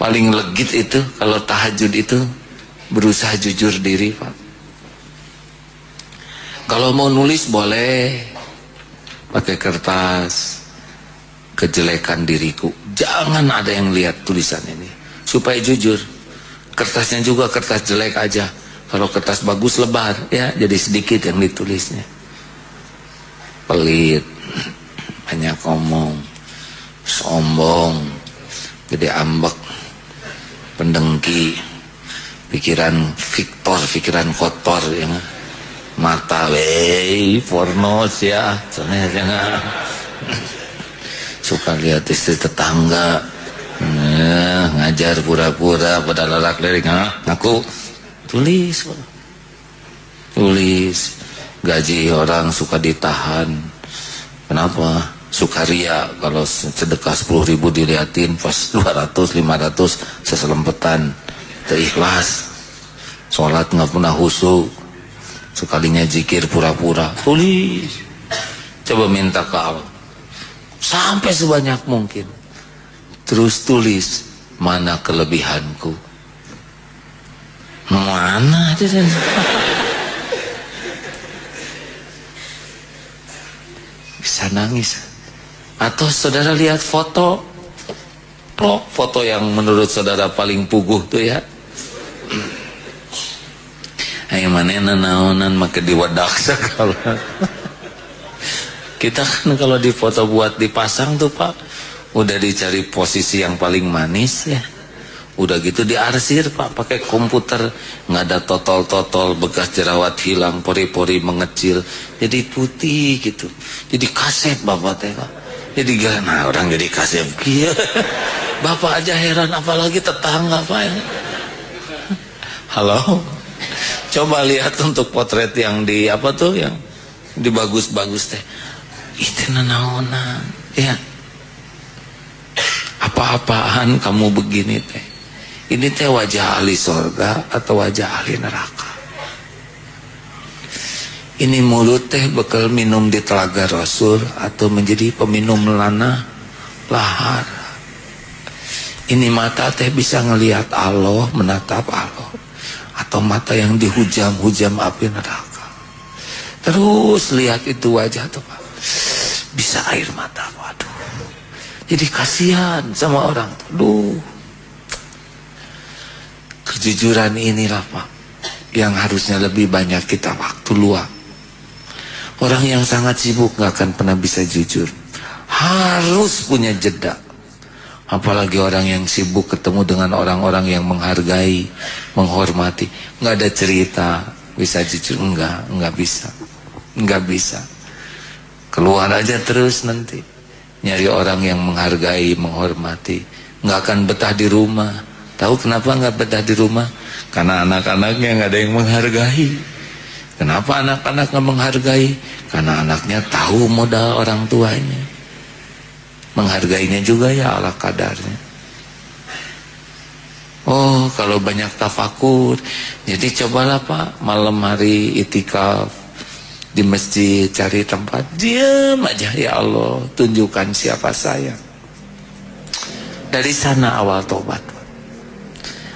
S1: paling legit itu kalau tahajud itu berusaha jujur diri Pak. Kalau mau nulis boleh pakai kertas, kejelekan diriku, jangan ada yang lihat tulisan ini, supaya jujur. Kertasnya juga kertas jelek aja. Kalau kertas bagus lebar ya, jadi sedikit yang ditulisnya. Pelit, banyak ngomong, sombong, gede ambek, pendengki, pikiran Victor, pikiran kotor ya. Mata pornos ya, jangan. Suka lihat istri tetangga, ngajar pura-pura pada lalak lirik, ngaku. Tulis gaji orang suka ditahan. Kenapa? Suka ria. Kalau sedekah 10.000 diliatin, pas 200, 500 seselempetan, ikhlas. Sholat nggak pernah khusyuk, sekalinya zikir pura-pura. Tulis, coba minta ke Allah sampai sebanyak mungkin. Terus tulis, mana kelebihanku, mana aja. Bisa nangis. Atau saudara lihat foto yang menurut saudara paling puguh tuh ya, yang mana naonan maka diwadak sekali. Kita kan kalau di foto buat dipasang tuh Pak, udah dicari posisi yang paling manis ya. Udah gitu diarsir Pak pakai komputer, nggak ada totol-totol, bekas jerawat hilang, pori-pori mengecil, jadi putih gitu. Jadi kaset Bapak teh Pak. Jadi orang jadi kaset kia. Bapak aja heran, apalagi tetangga Pak ya. Halo. Coba lihat untuk potret yang di apa tuh, yang di bagus-bagus teh. Itu nanaonan ya. Apa-apaan kamu begini teh? Ini teh wajah ahli surga atau wajah ahli neraka? Ini mulut teh bekal minum di telaga Rasul atau menjadi peminum lana lahar? Ini mata teh bisa ngelihat Allah, menatap Allah, atau mata yang dihujam-hujam api neraka? Terus lihat itu wajah tuh Pak, bisa air mata. Waduh, jadi kasihan sama orang tuh. kejujuran inilah Pak yang harusnya lebih banyak kita waktu luang. Orang yang sangat sibuk gak akan pernah bisa jujur. Harus punya jeda. Apalagi orang yang sibuk ketemu dengan orang-orang yang menghargai, menghormati, gak ada cerita bisa jujur. Enggak bisa. Enggak bisa. Keluar aja terus nanti nyari orang yang menghargai, menghormati. Nggak akan betah di rumah. Tahu kenapa nggak betah di rumah? Karena anak-anaknya nggak ada yang menghargai. Kenapa anak-anak nggak menghargai? Karena anaknya tahu modal orang tuanya. Menghargainya juga ya ala kadarnya. Oh, kalau banyak tafakur, jadi cobalah Pak malam hari itikaf di masjid, cari tempat diam aja. Ya Allah, tunjukkan siapa saya. Dari sana awal tobat.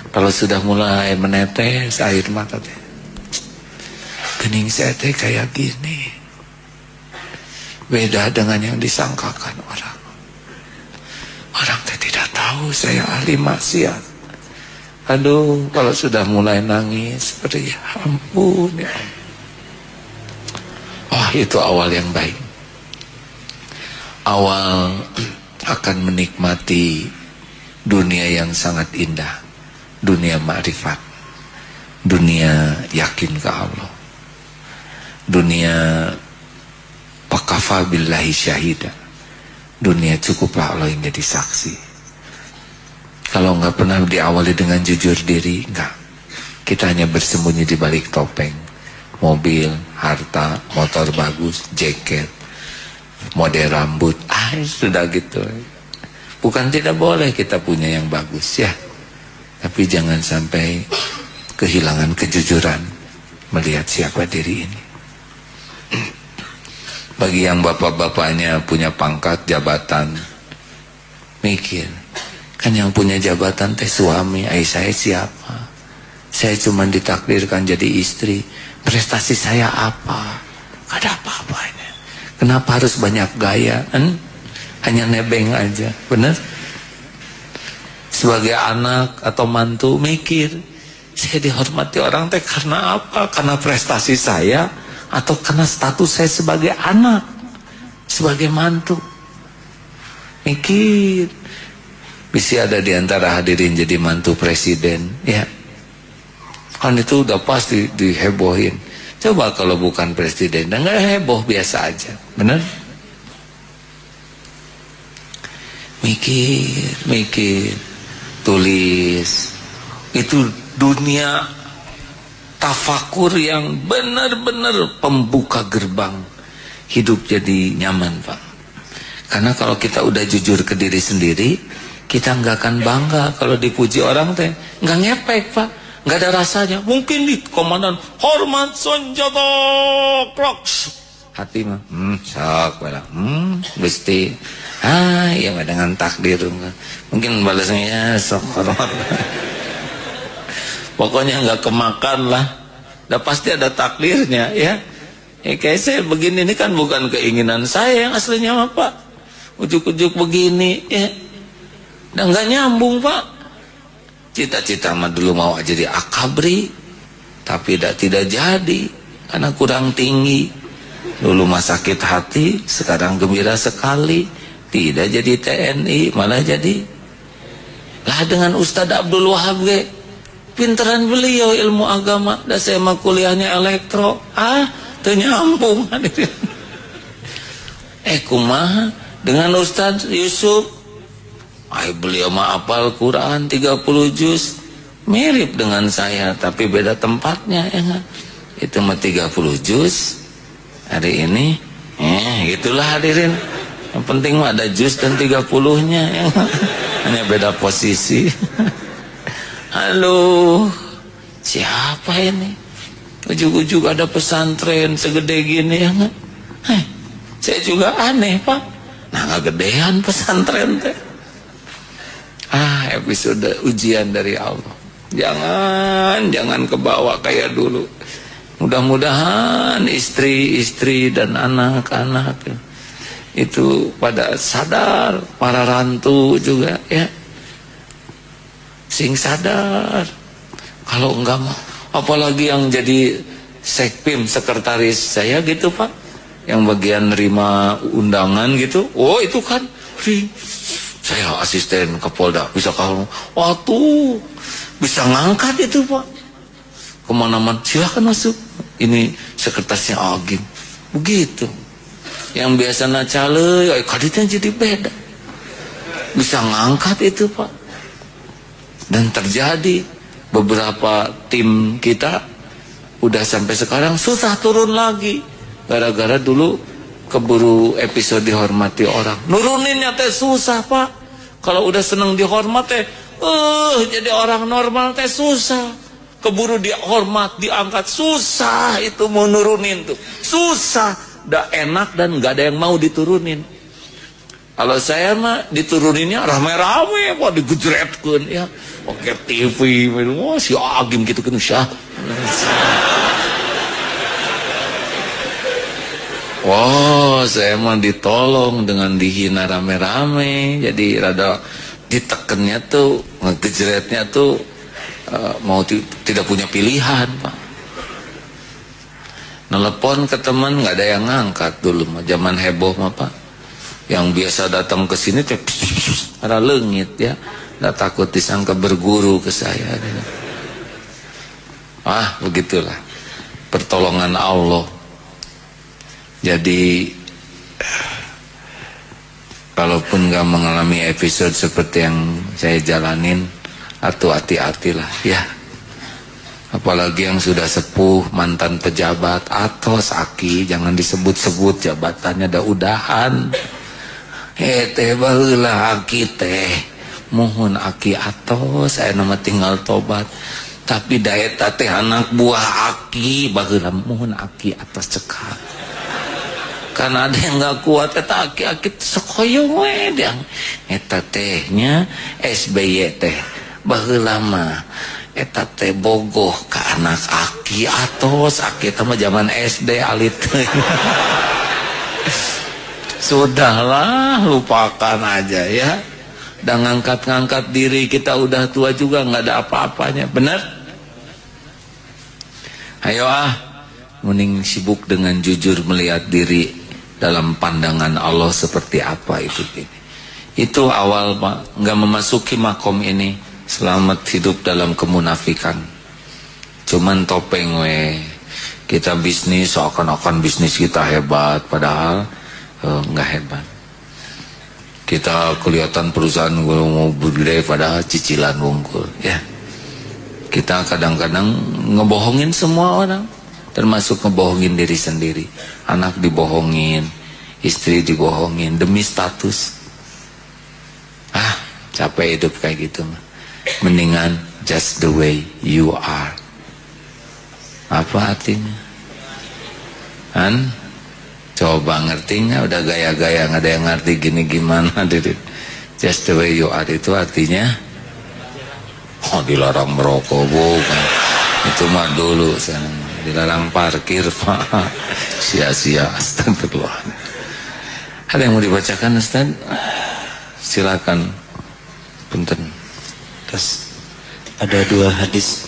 S1: Kalau sudah mulai menetes air mata teh, kening saya teh kayak gini, beda dengan yang disangkakan orang. Orang teh tidak tahu saya ahli maksiat. Aduh, kalau sudah mulai nangis seperti ya ampun ya. Oh, itu awal yang baik. Awal akan menikmati dunia yang sangat indah, dunia ma'rifat, dunia yakin ke Allah, dunia wakafa billahi syahida, dunia cukuplah Allah yang jadi saksi. Kalau nggak pernah diawali dengan jujur diri, nggak. Kita hanya bersembunyi di balik topeng, mobil, harta, motor bagus, jaket, model rambut, sudah gitu. Bukan tidak boleh kita punya yang bagus ya, tapi jangan sampai kehilangan kejujuran melihat siapa diri ini. Bagi yang bapak-bapaknya punya pangkat jabatan, mikir, kan yang punya jabatan teh suami, saya siapa? Saya cuma ditakdirkan jadi istri, prestasi saya apa? Gak ada apa-apanya. Kenapa harus banyak gaya? Hanya nebeng aja, bener? Sebagai anak atau mantu mikir, saya dihormati orang teh karena apa? Karena prestasi saya atau karena status saya sebagai anak, sebagai mantu? Mikir. Bisa ada di antara hadirin jadi mantu presiden, ya? Kan itu udah pasti dihebohin. Coba kalau bukan presiden, dan nggak heboh, biasa aja, bener? Mikir, tulis. Itu dunia tafakur yang benar-benar pembuka gerbang hidup jadi nyaman, Pak. Karena kalau kita udah jujur ke diri sendiri, kita nggak akan bangga kalau dipuji orang teh, nggak ngepek Pak, nggak ada rasanya. Mungkin di komandan hormat senjata kroks, hati mah sok balang gusti, ya dengan takdir mungkin balasnya ya sok hormat. Pokoknya nggak kemakan lah, udah pasti ada takdirnya ya. Kayak saya begini ini kan bukan keinginan saya yang aslinya mah Pak, ujuk-ujuk begini ya. Dan nggak nyambung Pak. Cita-cita mah dulu mau jadi akabri, tapi tidak jadi karena kurang tinggi. Dulu mah sakit hati, sekarang gembira sekali. Tidak jadi TNI, malah jadi lah dengan Ustadz Abdul Wahab ge. Pinteran beliau ilmu agama, dan saya mah kuliahnya elektro. Teu nyambung. Kumaha dengan Ustadz Yusuf? Beliau mah hafal Quran 30 juz, mirip dengan saya tapi beda tempatnya ya gak? Itu mah 30 juz hari ini gitulah hadirin. Yang penting mah ada juz dan 30-nya ya gak? Hanya beda posisi. Halo, siapa ini? Ujuk-ujuk ada pesantren segede gini ya gak? Saya juga aneh Pak. Nah gak gedean pesantren teh. Episode ujian dari Allah. Jangan kebawa kayak dulu. Mudah-mudahan istri-istri dan anak-anak itu pada sadar, para rantu juga ya. Sing sadar Kalau enggak mah, apalagi yang jadi sekpim, sekretaris saya gitu Pak, yang bagian nerima undangan gitu. Oh itu kan saya asisten Kapolda, bisa kalau waduh bisa ngangkat itu Pak kemana-mana, silakan masuk, ini sekretarisnya Agim begitu. Yang biasanya cale kaditnya jadi beda, bisa ngangkat itu Pak. Dan terjadi beberapa tim kita udah sampai sekarang susah turun lagi, gara-gara dulu keburu episode dihormati orang. Nuruninnya teh susah Pak. Kalau udah seneng dihormat teh jadi orang normal teh susah. Keburu dihormat, diangkat susah, itu mau nurunin tuh susah, udah enak dan gak ada yang mau diturunin. Kalau saya mah dituruninnya rame-rame, wah digejretkeun ya. Oke TV, wah si Agim gitu kan syah. Wah, saya mah ditolong dengan dihina rame-rame. Jadi rada ditekennya tuh, ngegejretnya tuh mau tidak punya pilihan, Pak. Nelpon ke teman nggak ada yang ngangkat dulu mah, zaman heboh mah Pak. Yang biasa datang ke sini teh ada leungit ya, nggak takut disangka berguru ke saya. Begitulah pertolongan Allah. Jadi kalaupun nggak mengalami episode seperti yang saya jalanin, atau hati-hatilah ya. Apalagi yang sudah sepuh, mantan pejabat atau aki, jangan disebut-sebut jabatannya, dah udahan. Teh baheula aki teh, mohon aki atau saya nama tinggal tobat. Tapi daeta teh anak buah aki, baheula mohon aki atas cekal. Karena ada yang nggak kuat, eta aki-aki sekoyong we dia. Eta tehnya SBY teh baheula mah eta teh bogoh ke anak aki atos, aki teh mah zaman SD alit. Sudahlah, lupakan aja ya. Dan ngangkat-ngangkat diri kita udah tua juga nggak ada apa-apanya, bener? Ayo mending sibuk dengan jujur melihat diri dalam pandangan Allah seperti apa itu. Itu awal Pak, nggak memasuki makom ini. Selamat hidup dalam kemunafikan. Cuman topeng we. Kita bisnis seakan-akan bisnis kita hebat, padahal nggak hebat. Kita kelihatan perusahaan mau berdiri, padahal cicilan wungkul ya. Kita kadang-kadang ngebohongin semua orang, termasuk ngebohongin diri sendiri. Anak dibohongin, istri dibohongin demi status. Capek hidup kayak gitu. Mendingan just the way you are. Apa artinya? Coba ngertinya, udah gaya-gaya nggak ada yang ngerti gini gimana. Just the way you are itu artinya dilarang merokok bukan. Itu mah dulu sana. Dilarang parkir Pak. Sia-sia, astagfirullah. Ada yang mau dibacakan Ustaz? Silakan. Punten.
S2: Terus ada dua hadis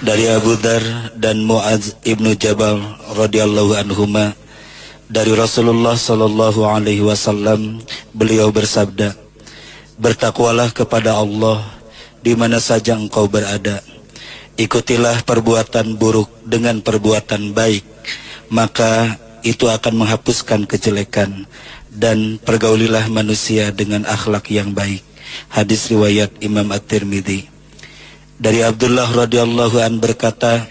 S2: dari Abu Dzar dan Muadz ibnu Jabal radhiyallahu anhuma dari Rasulullah sallallahu alaihi wasallam. Beliau bersabda, bertakwalah kepada Allah di mana saja engkau berada. Ikutilah perbuatan buruk dengan perbuatan baik, maka itu akan menghapuskan kejelekan, dan pergaulilah manusia dengan akhlak yang baik. Hadis riwayat Imam At-Tirmidzi. Dari Abdullah radhiyallahu an berkata,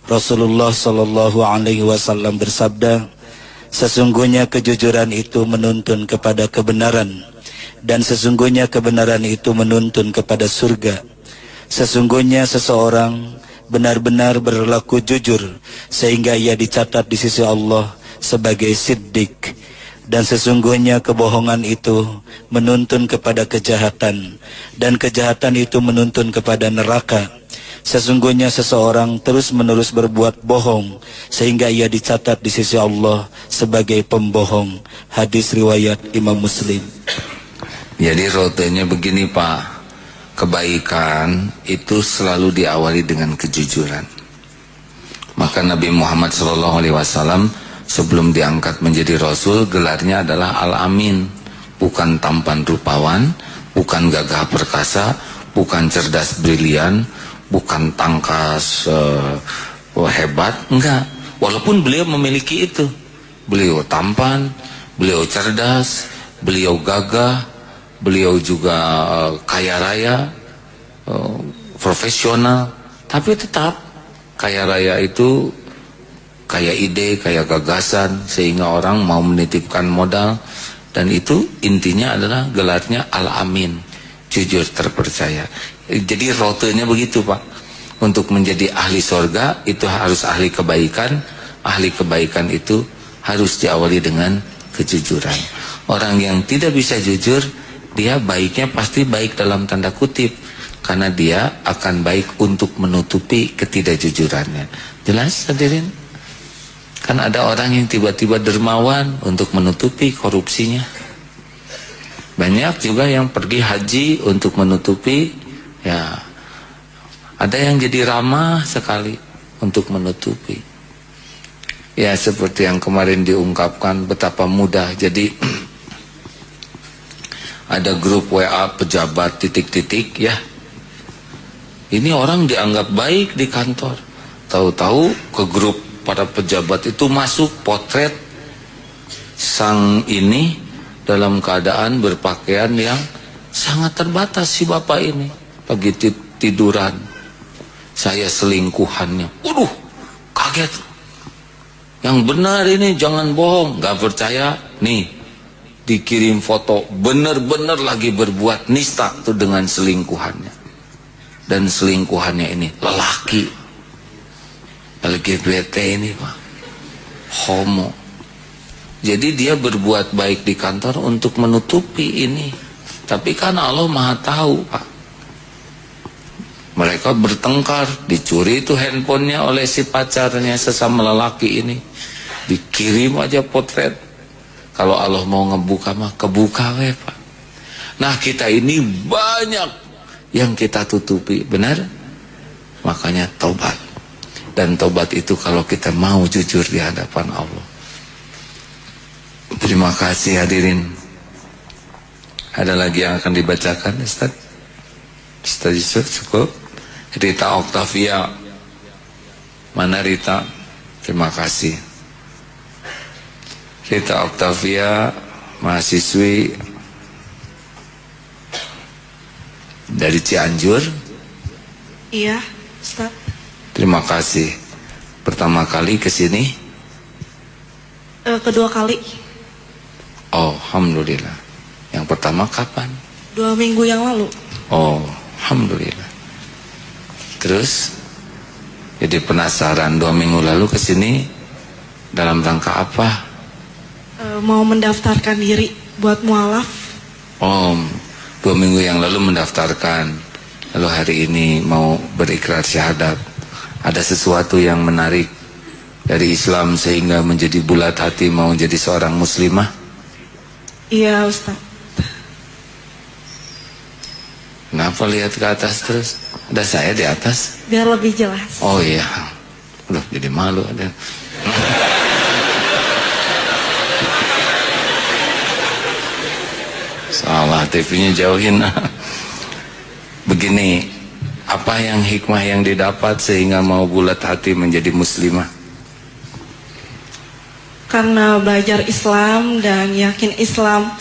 S2: Rasulullah sallallahu alaihi wasallam bersabda, sesungguhnya kejujuran itu menuntun kepada kebenaran, dan sesungguhnya kebenaran itu menuntun kepada surga. Sesungguhnya seseorang benar-benar berlaku jujur sehingga ia dicatat di sisi Allah sebagai siddiq, dan sesungguhnya kebohongan itu menuntun kepada kejahatan, dan kejahatan itu menuntun kepada neraka. Sesungguhnya seseorang terus-menerus berbuat bohong sehingga ia dicatat di sisi Allah sebagai pembohong. Hadis riwayat Imam Muslim.
S1: Jadi rotenya begini Pak, kebaikan itu selalu diawali dengan kejujuran. Maka Nabi Muhammad SAW sebelum diangkat menjadi Rasul, gelarnya adalah Al-Amin. Bukan tampan rupawan, bukan gagah perkasa, bukan cerdas brilian, bukan tangkas hebat, enggak. Walaupun beliau memiliki itu. Beliau tampan, beliau cerdas, beliau gagah, beliau juga kaya raya, profesional. Tapi tetap kaya raya itu kaya ide, kaya gagasan, sehingga orang mau menitipkan modal. Dan itu intinya adalah gelarnya Al-Amin, jujur terpercaya. Jadi rotenya begitu Pak. Untuk menjadi ahli sorga itu harus ahli kebaikan. Ahli kebaikan itu harus diawali dengan kejujuran. Orang yang tidak bisa jujur, dia baiknya pasti baik dalam tanda kutip, karena dia akan baik untuk menutupi ketidakjujurannya. Jelas hadirin? Kan ada orang yang tiba-tiba dermawan untuk menutupi korupsinya. Banyak juga yang pergi haji untuk menutupi, ya. Ada yang jadi ramah sekali untuk menutupi. Ya seperti yang kemarin diungkapkan betapa mudah. Jadi ada grup WA pejabat titik-titik ya. Ini orang dianggap baik di kantor. Tahu-tahu ke grup para pejabat itu masuk potret sang ini dalam keadaan berpakaian yang sangat terbatas. Si bapak ini lagi tiduran. Saya selingkuhannya. Waduh, kaget. Yang benar ini jangan bohong. Gak percaya? Nih, dikirim foto. Benar-benar lagi berbuat nista tuh dengan selingkuhannya. Dan selingkuhannya ini lelaki. LGBT ini Pak. Homo. Jadi dia berbuat baik di kantor untuk menutupi ini. Tapi kan Allah Maha tahu Pak. Mereka bertengkar, dicuri itu handphonenya oleh si pacarnya sesama lelaki ini. Dikirim aja potret. Kalau Allah mau ngebuka mah kebuka we Pak. Nah kita ini banyak yang kita tutupi, benar? Makanya taubat. Dan taubat itu kalau kita mau jujur di hadapan Allah. Terima kasih hadirin. Ada lagi yang akan dibacakan Ustaz? Ustaz Yusuf cukup? Rita Octavia. Mana Rita? Terima kasih. Rita Octavia, mahasiswi dari Cianjur.
S3: Iya, Ustaz.
S1: Terima kasih. Pertama kali ke sini?
S3: Kedua kali.
S1: Oh, alhamdulillah. Yang pertama kapan?
S3: 2 minggu yang lalu.
S1: Oh, alhamdulillah. Terus jadi penasaran 2 minggu lalu ke sini dalam rangka apa?
S3: Mau mendaftarkan diri buat mualaf.
S1: Oh, 2 minggu yang lalu mendaftarkan. Lalu hari ini mau berikrar syahadat. Ada sesuatu yang menarik dari Islam sehingga menjadi bulat hati mau jadi seorang muslimah?
S3: Iya Ustaz.
S1: Kenapa lihat ke atas terus? Ada saya di atas?
S3: Biar lebih jelas.
S1: Oh iya. Udah jadi malu ada. Salah, TV-nya jauhin. Begini, apa yang hikmah yang didapat sehingga mau bulat hati menjadi muslimah?
S3: Karena belajar Islam dan yakin Islam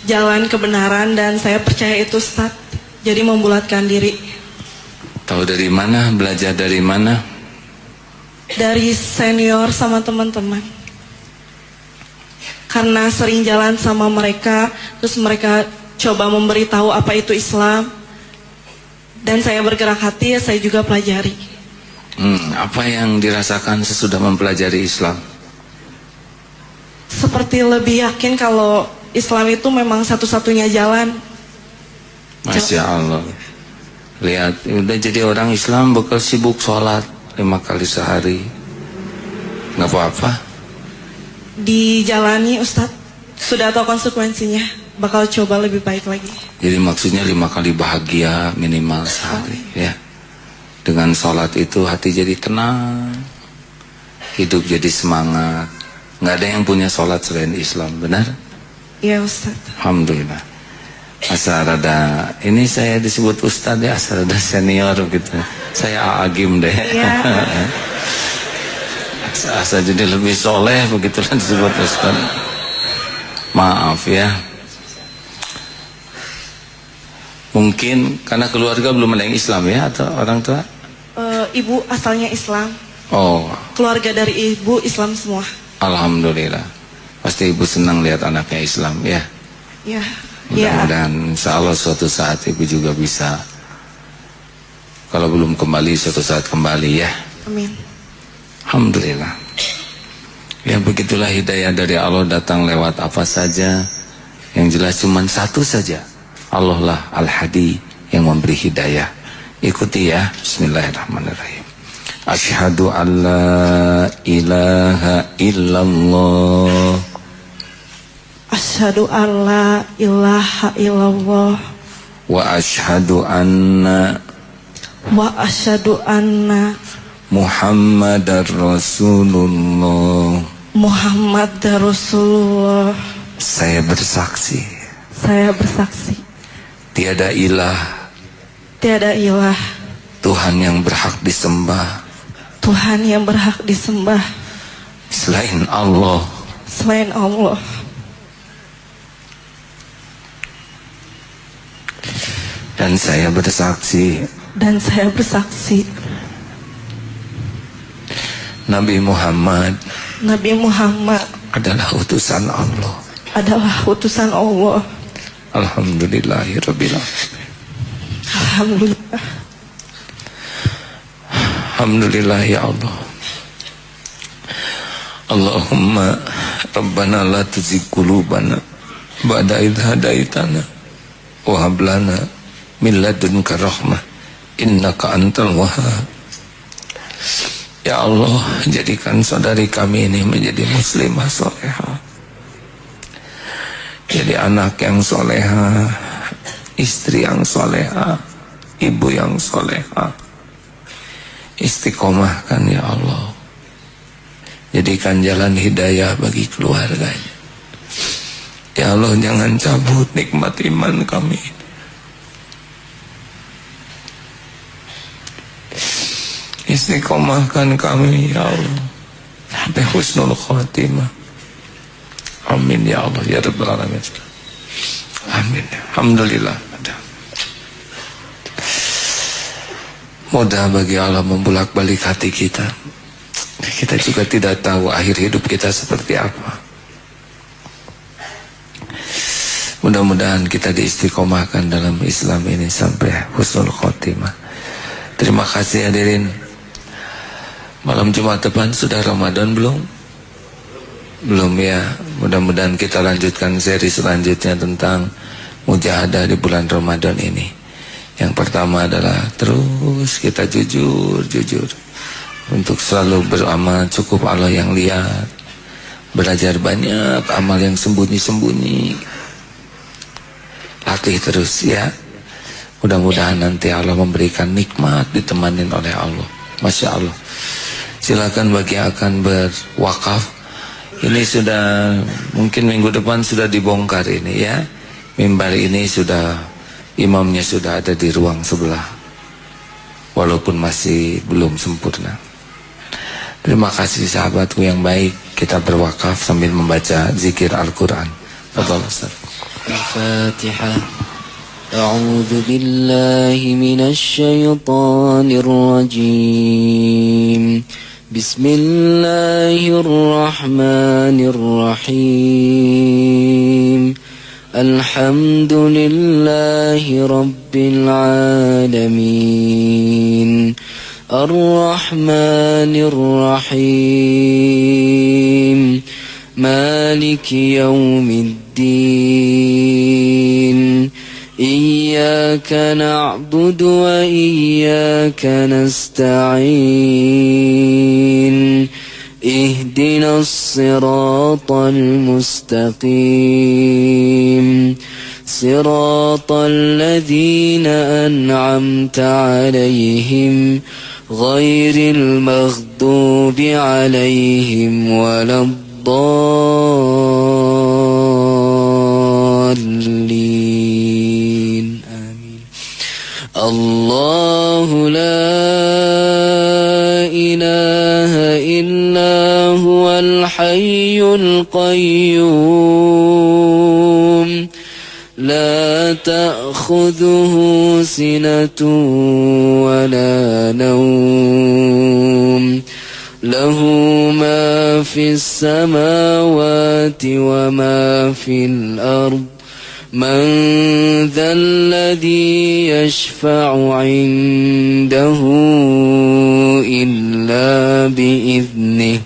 S3: jalan kebenaran dan saya percaya itu Ustaz. Jadi membulatkan diri.
S1: Tahu dari mana? Belajar dari mana?
S3: Dari senior sama teman-teman. Karena sering jalan sama mereka, terus mereka coba memberitahu apa itu Islam. Dan saya bergerak hati, saya juga pelajari.
S1: Apa yang dirasakan sesudah mempelajari Islam?
S3: Seperti lebih yakin kalau Islam itu memang satu-satunya jalan.
S1: Masya Allah. Lihat, udah jadi orang Islam bakal sibuk sholat 5 kali sehari. Nggak apa-apa.
S3: Dijalani Ustadz, sudah tahu konsekuensinya. bakal coba lebih baik lagi.
S1: Jadi maksudnya 5 kali bahagia minimal sehari ya. Dengan sholat itu hati jadi tenang, hidup jadi semangat. Nggak ada yang punya sholat selain Islam, benar?
S3: Iya Ustaz.
S1: Alhamdulillah. Asal rada, ini saya disebut Ustaz ya, asal rada senior gitu. Saya Agim deh.
S3: Iya.
S1: Asal jadi lebih soleh begitulah disebut Ustaz. Maaf ya. Mungkin karena keluarga belum ada yang Islam ya, atau orang tua?
S3: Ibu asalnya Islam.
S1: Oh,
S3: Keluarga dari ibu Islam semua.
S1: alhamdulillah. Pasti ibu senang lihat anaknya Islam ya.
S3: Ya.
S1: Mudah-mudahan insya Allah suatu saat ibu juga bisa. Kalau belum kembali, suatu saat kembali ya.
S3: Amin.
S1: Alhamdulillah. Ya begitulah hidayah dari Allah datang lewat apa saja. Yang jelas cuma satu saja. Allah lah Al-Hadi yang memberi hidayah. Ikuti ya. Bismillahirrahmanirrahim. Asyhadu an la ilaha illallah.
S3: Asyhadu an la ilaha illallah.
S1: Wa asyhadu anna Muhammadar Rasulullah.
S3: Muhammad Rasulullah.
S1: Saya bersaksi tiada ilah Tuhan yang berhak disembah selain Allah. Dan saya bersaksi Nabi Muhammad adalah utusan Allah. Alhamdulillahirabbil alamin. Alhamdulillah ya Allah. Allahumma Rabbana la tuzigh qulubana ba'da idh hadaitana wa hab lana min ladunka rahmah innaka antal wahhab. Ya Allah, jadikan saudari kami ini menjadi muslimah solehah, jadi anak yang solehah, istri yang solehah, ibu yang solehah. Istiqomahkan ya Allah, jadikan jalan hidayah bagi keluarganya. Ya Allah, jangan cabut nikmat iman kami. Istiqomahkan kami ya Allah sampai husnul khatimah. Amin ya Allah ya Rabbal alamin. Amin. Alhamdulillah. Mudah bagi Allah membulak-balik hati kita. Kita juga tidak tahu akhir hidup kita seperti apa. Mudah-mudahan kita diistiqomahkan dalam Islam ini sampai husnul khotimah. Terima kasih hadirin. Malam Jumat depan sudah Ramadan belum? Belum ya. Mudah-mudahan kita lanjutkan seri selanjutnya tentang mujahadah di bulan Ramadan ini. Yang pertama adalah terus kita jujur untuk selalu beramal, cukup Allah yang lihat. Belajar banyak amal yang sembunyi-sembunyi. Latih terus ya. Mudah-mudahan nanti Allah memberikan nikmat ditemanin oleh Allah. Masya Allah. Silakan bagi yang akan berwakaf. Ini sudah mungkin minggu depan sudah dibongkar ini ya. Mimbar ini sudah, imamnya sudah ada di ruang sebelah, walaupun masih belum sempurna. Terima kasih sahabatku yang baik. Kita berwakaf sambil membaca zikir Al-Quran. Fadhal Ustaz.
S2: Al-Fatihah. A'udzu billahi minasy syaithanir rajim. Bismillahirrahmanirrahim. Alhamdulillahi rabbil alamin. Ar-Rahmanir Rahim. Maliki yaumiddin. Iyyaka na'budu wa iyyaka nasta'in. اهدنا الصراط المستقيم صراط الذين أنعمت عليهم غير المغضوب عليهم ولا الضالين آمين. الله لا إله إلا هو الحي القيوم لا تأخذه سنة ولا نوم له ما في السماوات وما في الأرض من ذا الذي يشفع عنده إلا بإذنه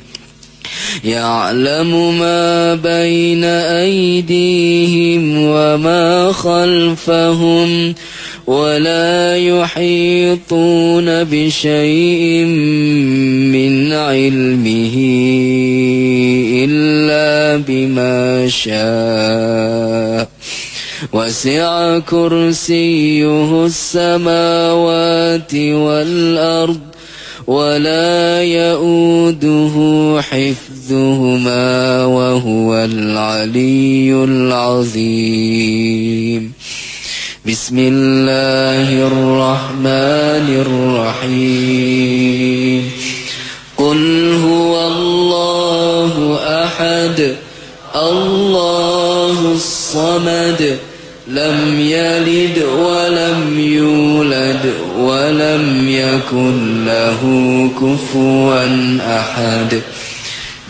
S2: يعلم ما بين أيديهم وما خلفهم ولا يحيطون بشيء من علمه إلا بما شاء وسع كرسيه السماوات والأرض ولا يؤوده حفظهما وهو العلي العظيم. بسم الله الرحمن الرحيم. قل هو الله أحد الله الصمد لم يلد ولم يولد ولم يكن له كفوا أحد.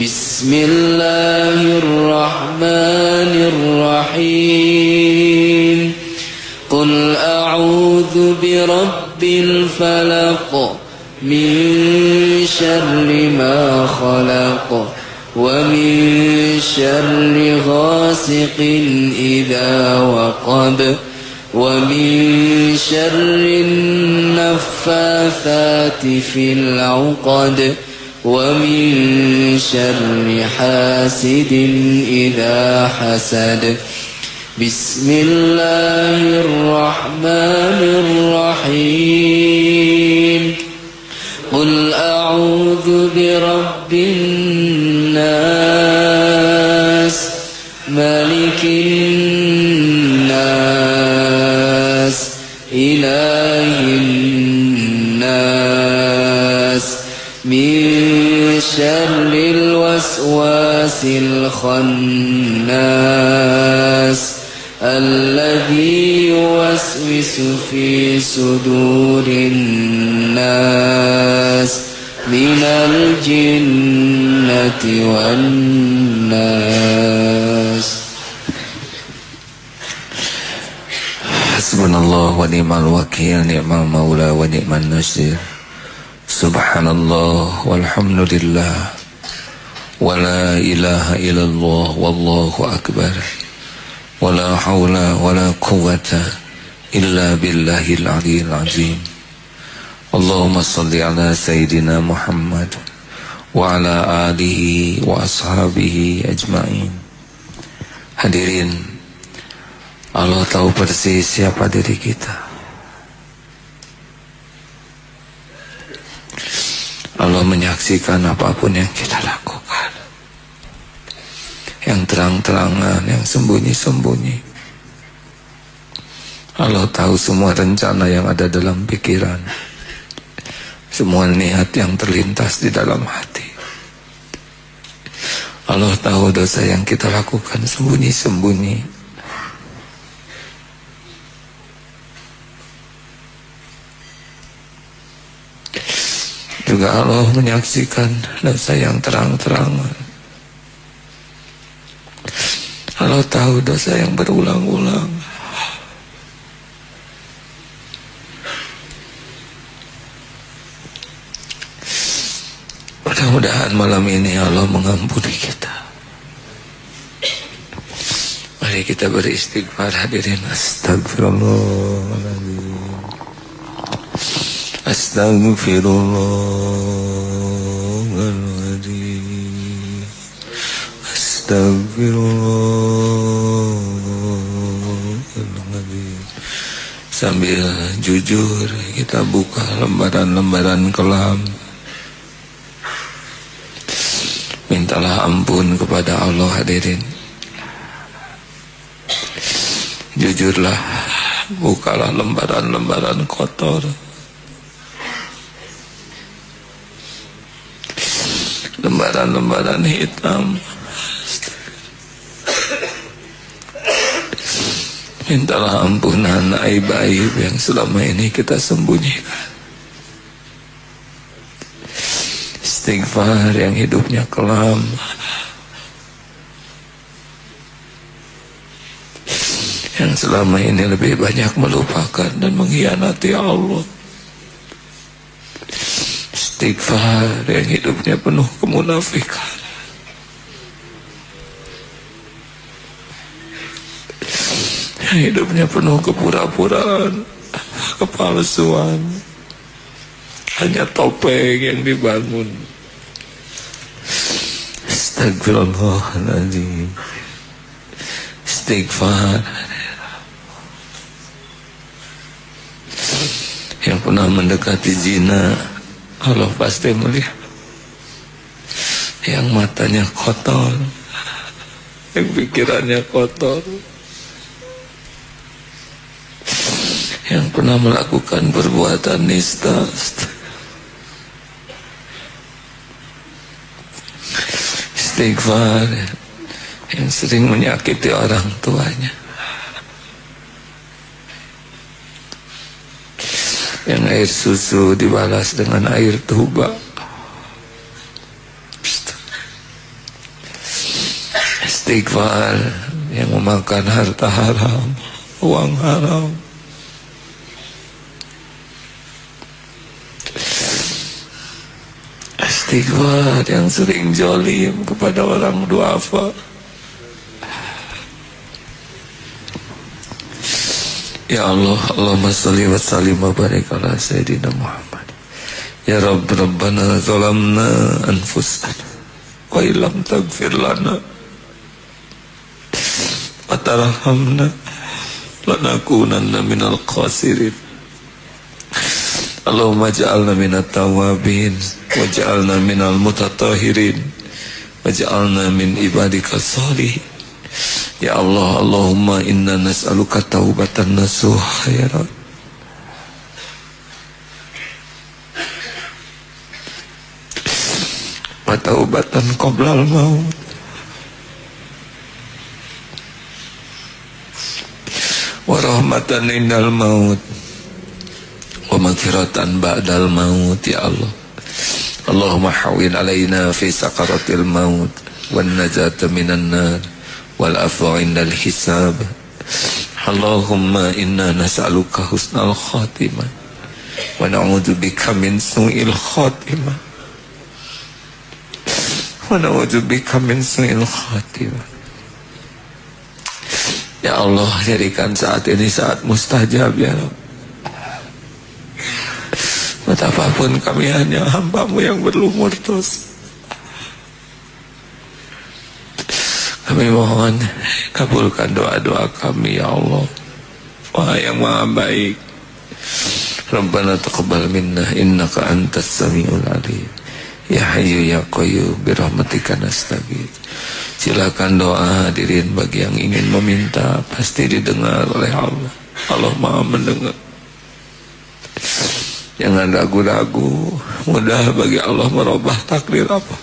S2: بسم الله الرحمن الرحيم. قل أعوذ برب الفلق من شر ما خلق ومن شر غاسق إذا وقب ومن شر النفاثات في العقد ومن شر حاسد إذا حسد. بسم الله الرحمن الرحيم. قل أعوذ برب الناس ملك الناس إله الناس من شر الوسواس الخناس الذي يوسوس في صدور الناس من الجنة والناس.
S1: Hasbunallah wa ni'mal wakil, ni'mal maula wa ni'mal nasir. Subhanallah walhamdulillah wa la ilaha illallah wallahu akbar. Wa la hawla wa la quwwata illa billahil aliyyil azim. Allahumma salli ala Sayyidina Muhammad wa ala alihi wa ashabihi ajma'in. Hadirin, Allah tahu persis siapa diri kita. Allah menyaksikan apapun yang kita lakukan, yang terang-terangan, yang sembunyi-sembunyi. Allah tahu semua rencana yang ada dalam pikiran, semua niat yang terlintas di dalam hati. Allah tahu dosa yang kita lakukan sembunyi-sembunyi. Juga Allah menyaksikan dosa yang terang-terangan. Allah tahu dosa yang berulang-ulang. Mudah-mudahan malam ini Allah mengampuni kita. Mari kita beristighfar hadirin. Astagfirullahaladzim. Astagfirullahaladzim. Astagfirullahaladzim. Sambil jujur kita buka lembaran-lembaran kelam. Mintalah ampun kepada Allah hadirin. Jujurlah, bukalah lembaran-lembaran kotor. Lembaran-lembaran hitam. Mintalah ampunan aib-aib yang selama ini kita sembunyikan. Istighfar yang hidupnya kelam. Yang selama ini lebih banyak melupakan dan mengkhianati Allah. Istighfar yang hidupnya penuh kemunafikan. Yang hidupnya penuh kepura-puraan, kepalsuan. Hanya topeng yang dibangun. Astagfirullahaladzim. Istighfar. Yang pernah mendekati zina, Allah pasti melihat. Yang matanya kotor, yang pikirannya kotor, yang pernah melakukan perbuatan nista, istighfar, yang sering menyakiti orang tuanya, yang air susu dibalas dengan air tuba, istighfar, yang memakan harta haram, uang haram, istighfar, yang sering jolim kepada orang duafa. Ya Allah, Allahumma salli wa sallim wa barik ala Sayyidina Muhammad. Ya Rabb, Rabbana zalamna anfusana wa illam taghfir lana wa tarhamna lanakunanna minal khasirin. Allahumma ja'alna minat tawabin waj'alna minal mutatahirin waj'alna min ibadika salihin. Ya Allah, Allahumma inna nas'aluka taubatan nasuha ya Rabb. Wa taubatan qoblal maut. Wa rahmatan indal maut. Wa maghfiratan ba'dal maut ya Allah. Allahumma hawwin alaina fi sakaratil maut wan najata minan nar wal afwa indal hisab. Allahumma inna nas'aluka husnal khatimah wa na'udzubika min su'il khatimah wa na'udzubika min su'il khatimah. Ya Allah, jadikan saat ini saat mustajab ya Rabb. Betapapun kami hanya hamba-Mu yang berlumur dosa, kami mohon kabulkan doa-doa kami ya Allah. Wahai yang maha baik, Rabbana taqabbal minna innaka antas samiul alim. Ya Hayyu ya Qayyum birahmatika nastaghits. Silakan doa hadirin bagi yang ingin meminta, pasti didengar oleh Allah. Allah maha mendengar. Jangan ragu-ragu, mudah bagi Allah merubah takdir apa.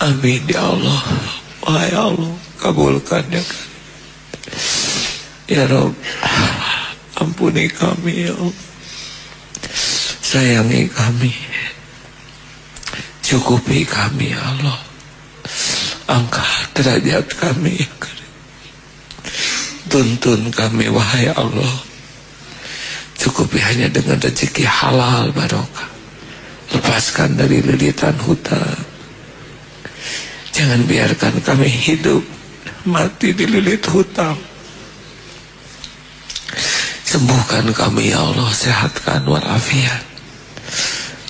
S1: Amin ya Allah. Wahai Allah, kabulkan ya kan. Ya Rabb, ampuni kami ya Allah. Sayangi kami, cukupi kami ya Allah. Angkat derajat kami ya kan. Tuntun kami wahai Allah. Cukupi hanya dengan rezeki halal barokah. Lepaskan dari lilitan hutang. Jangan biarkan kami hidup mati dililit hutang. Sembuhkan kami ya Allah, sehatkan walafiat.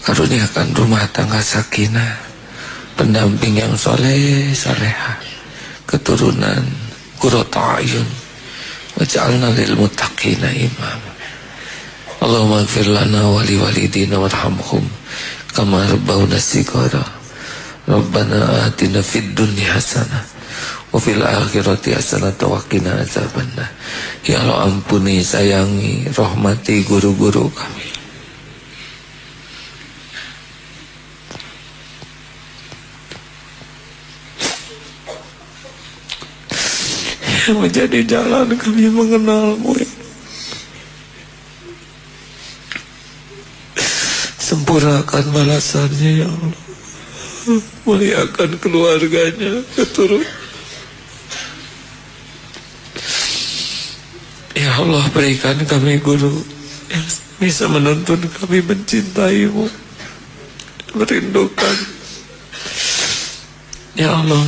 S1: Karuniakan rumah tangga sakinah, pendamping yang soleh salehah, keturunan qurrata a'yun, waj'alna lil muttaqina imama. Allahumma ighfir lana wa li walidina warhamhum kama rabbawna shighara. Rabbana atina fid dunya hasanah wa fil akhirati hasanah wa qina azabannar. Ya Allah, ampuni, sayangi, rahmati guru-guru kami. Yang menjadi jalan kami mengenalmu. Sempurnakan balasannya ya Allah. Muliakan keluarganya, keturunan. Ya Allah, berikan kami guru yang bisa menuntun kami mencintaimu, merindukan. Ya Allah,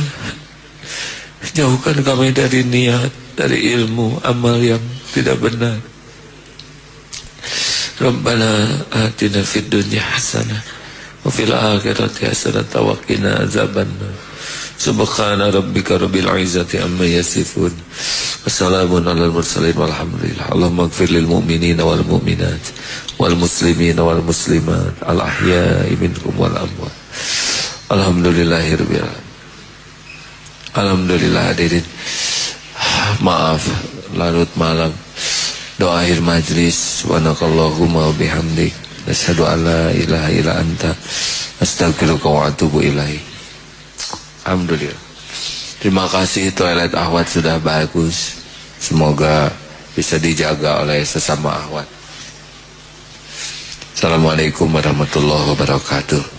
S1: jauhkan kami dari niat, dari ilmu, amal yang tidak benar. Rabbana atina fid dunya hasanah wa fil akhirati hasanah wa qina azabannar. Subhana rabbika rabbil izzati amma yasifun. Wassalamun alal mursalin walhamdulillah. Allahumma ighfir lil mu'minina wal mu'minat wal muslimina wal muslimat al ahya'i minhum wal amwat. Alhamdulillahirabbil alamin. Alhamdulillah hadirin. Maaf larut malam. Doa akhir majlis. Subhanakallahumma wa bihamdik, asyhadu an la ilaha illa anta, astaghfiruka wa atubu ilaik. Alhamdulillah. Terima kasih, toilet akhwat sudah bagus. Semoga bisa dijaga oleh sesama akhwat. Assalamualaikum warahmatullahi wabarakatuh.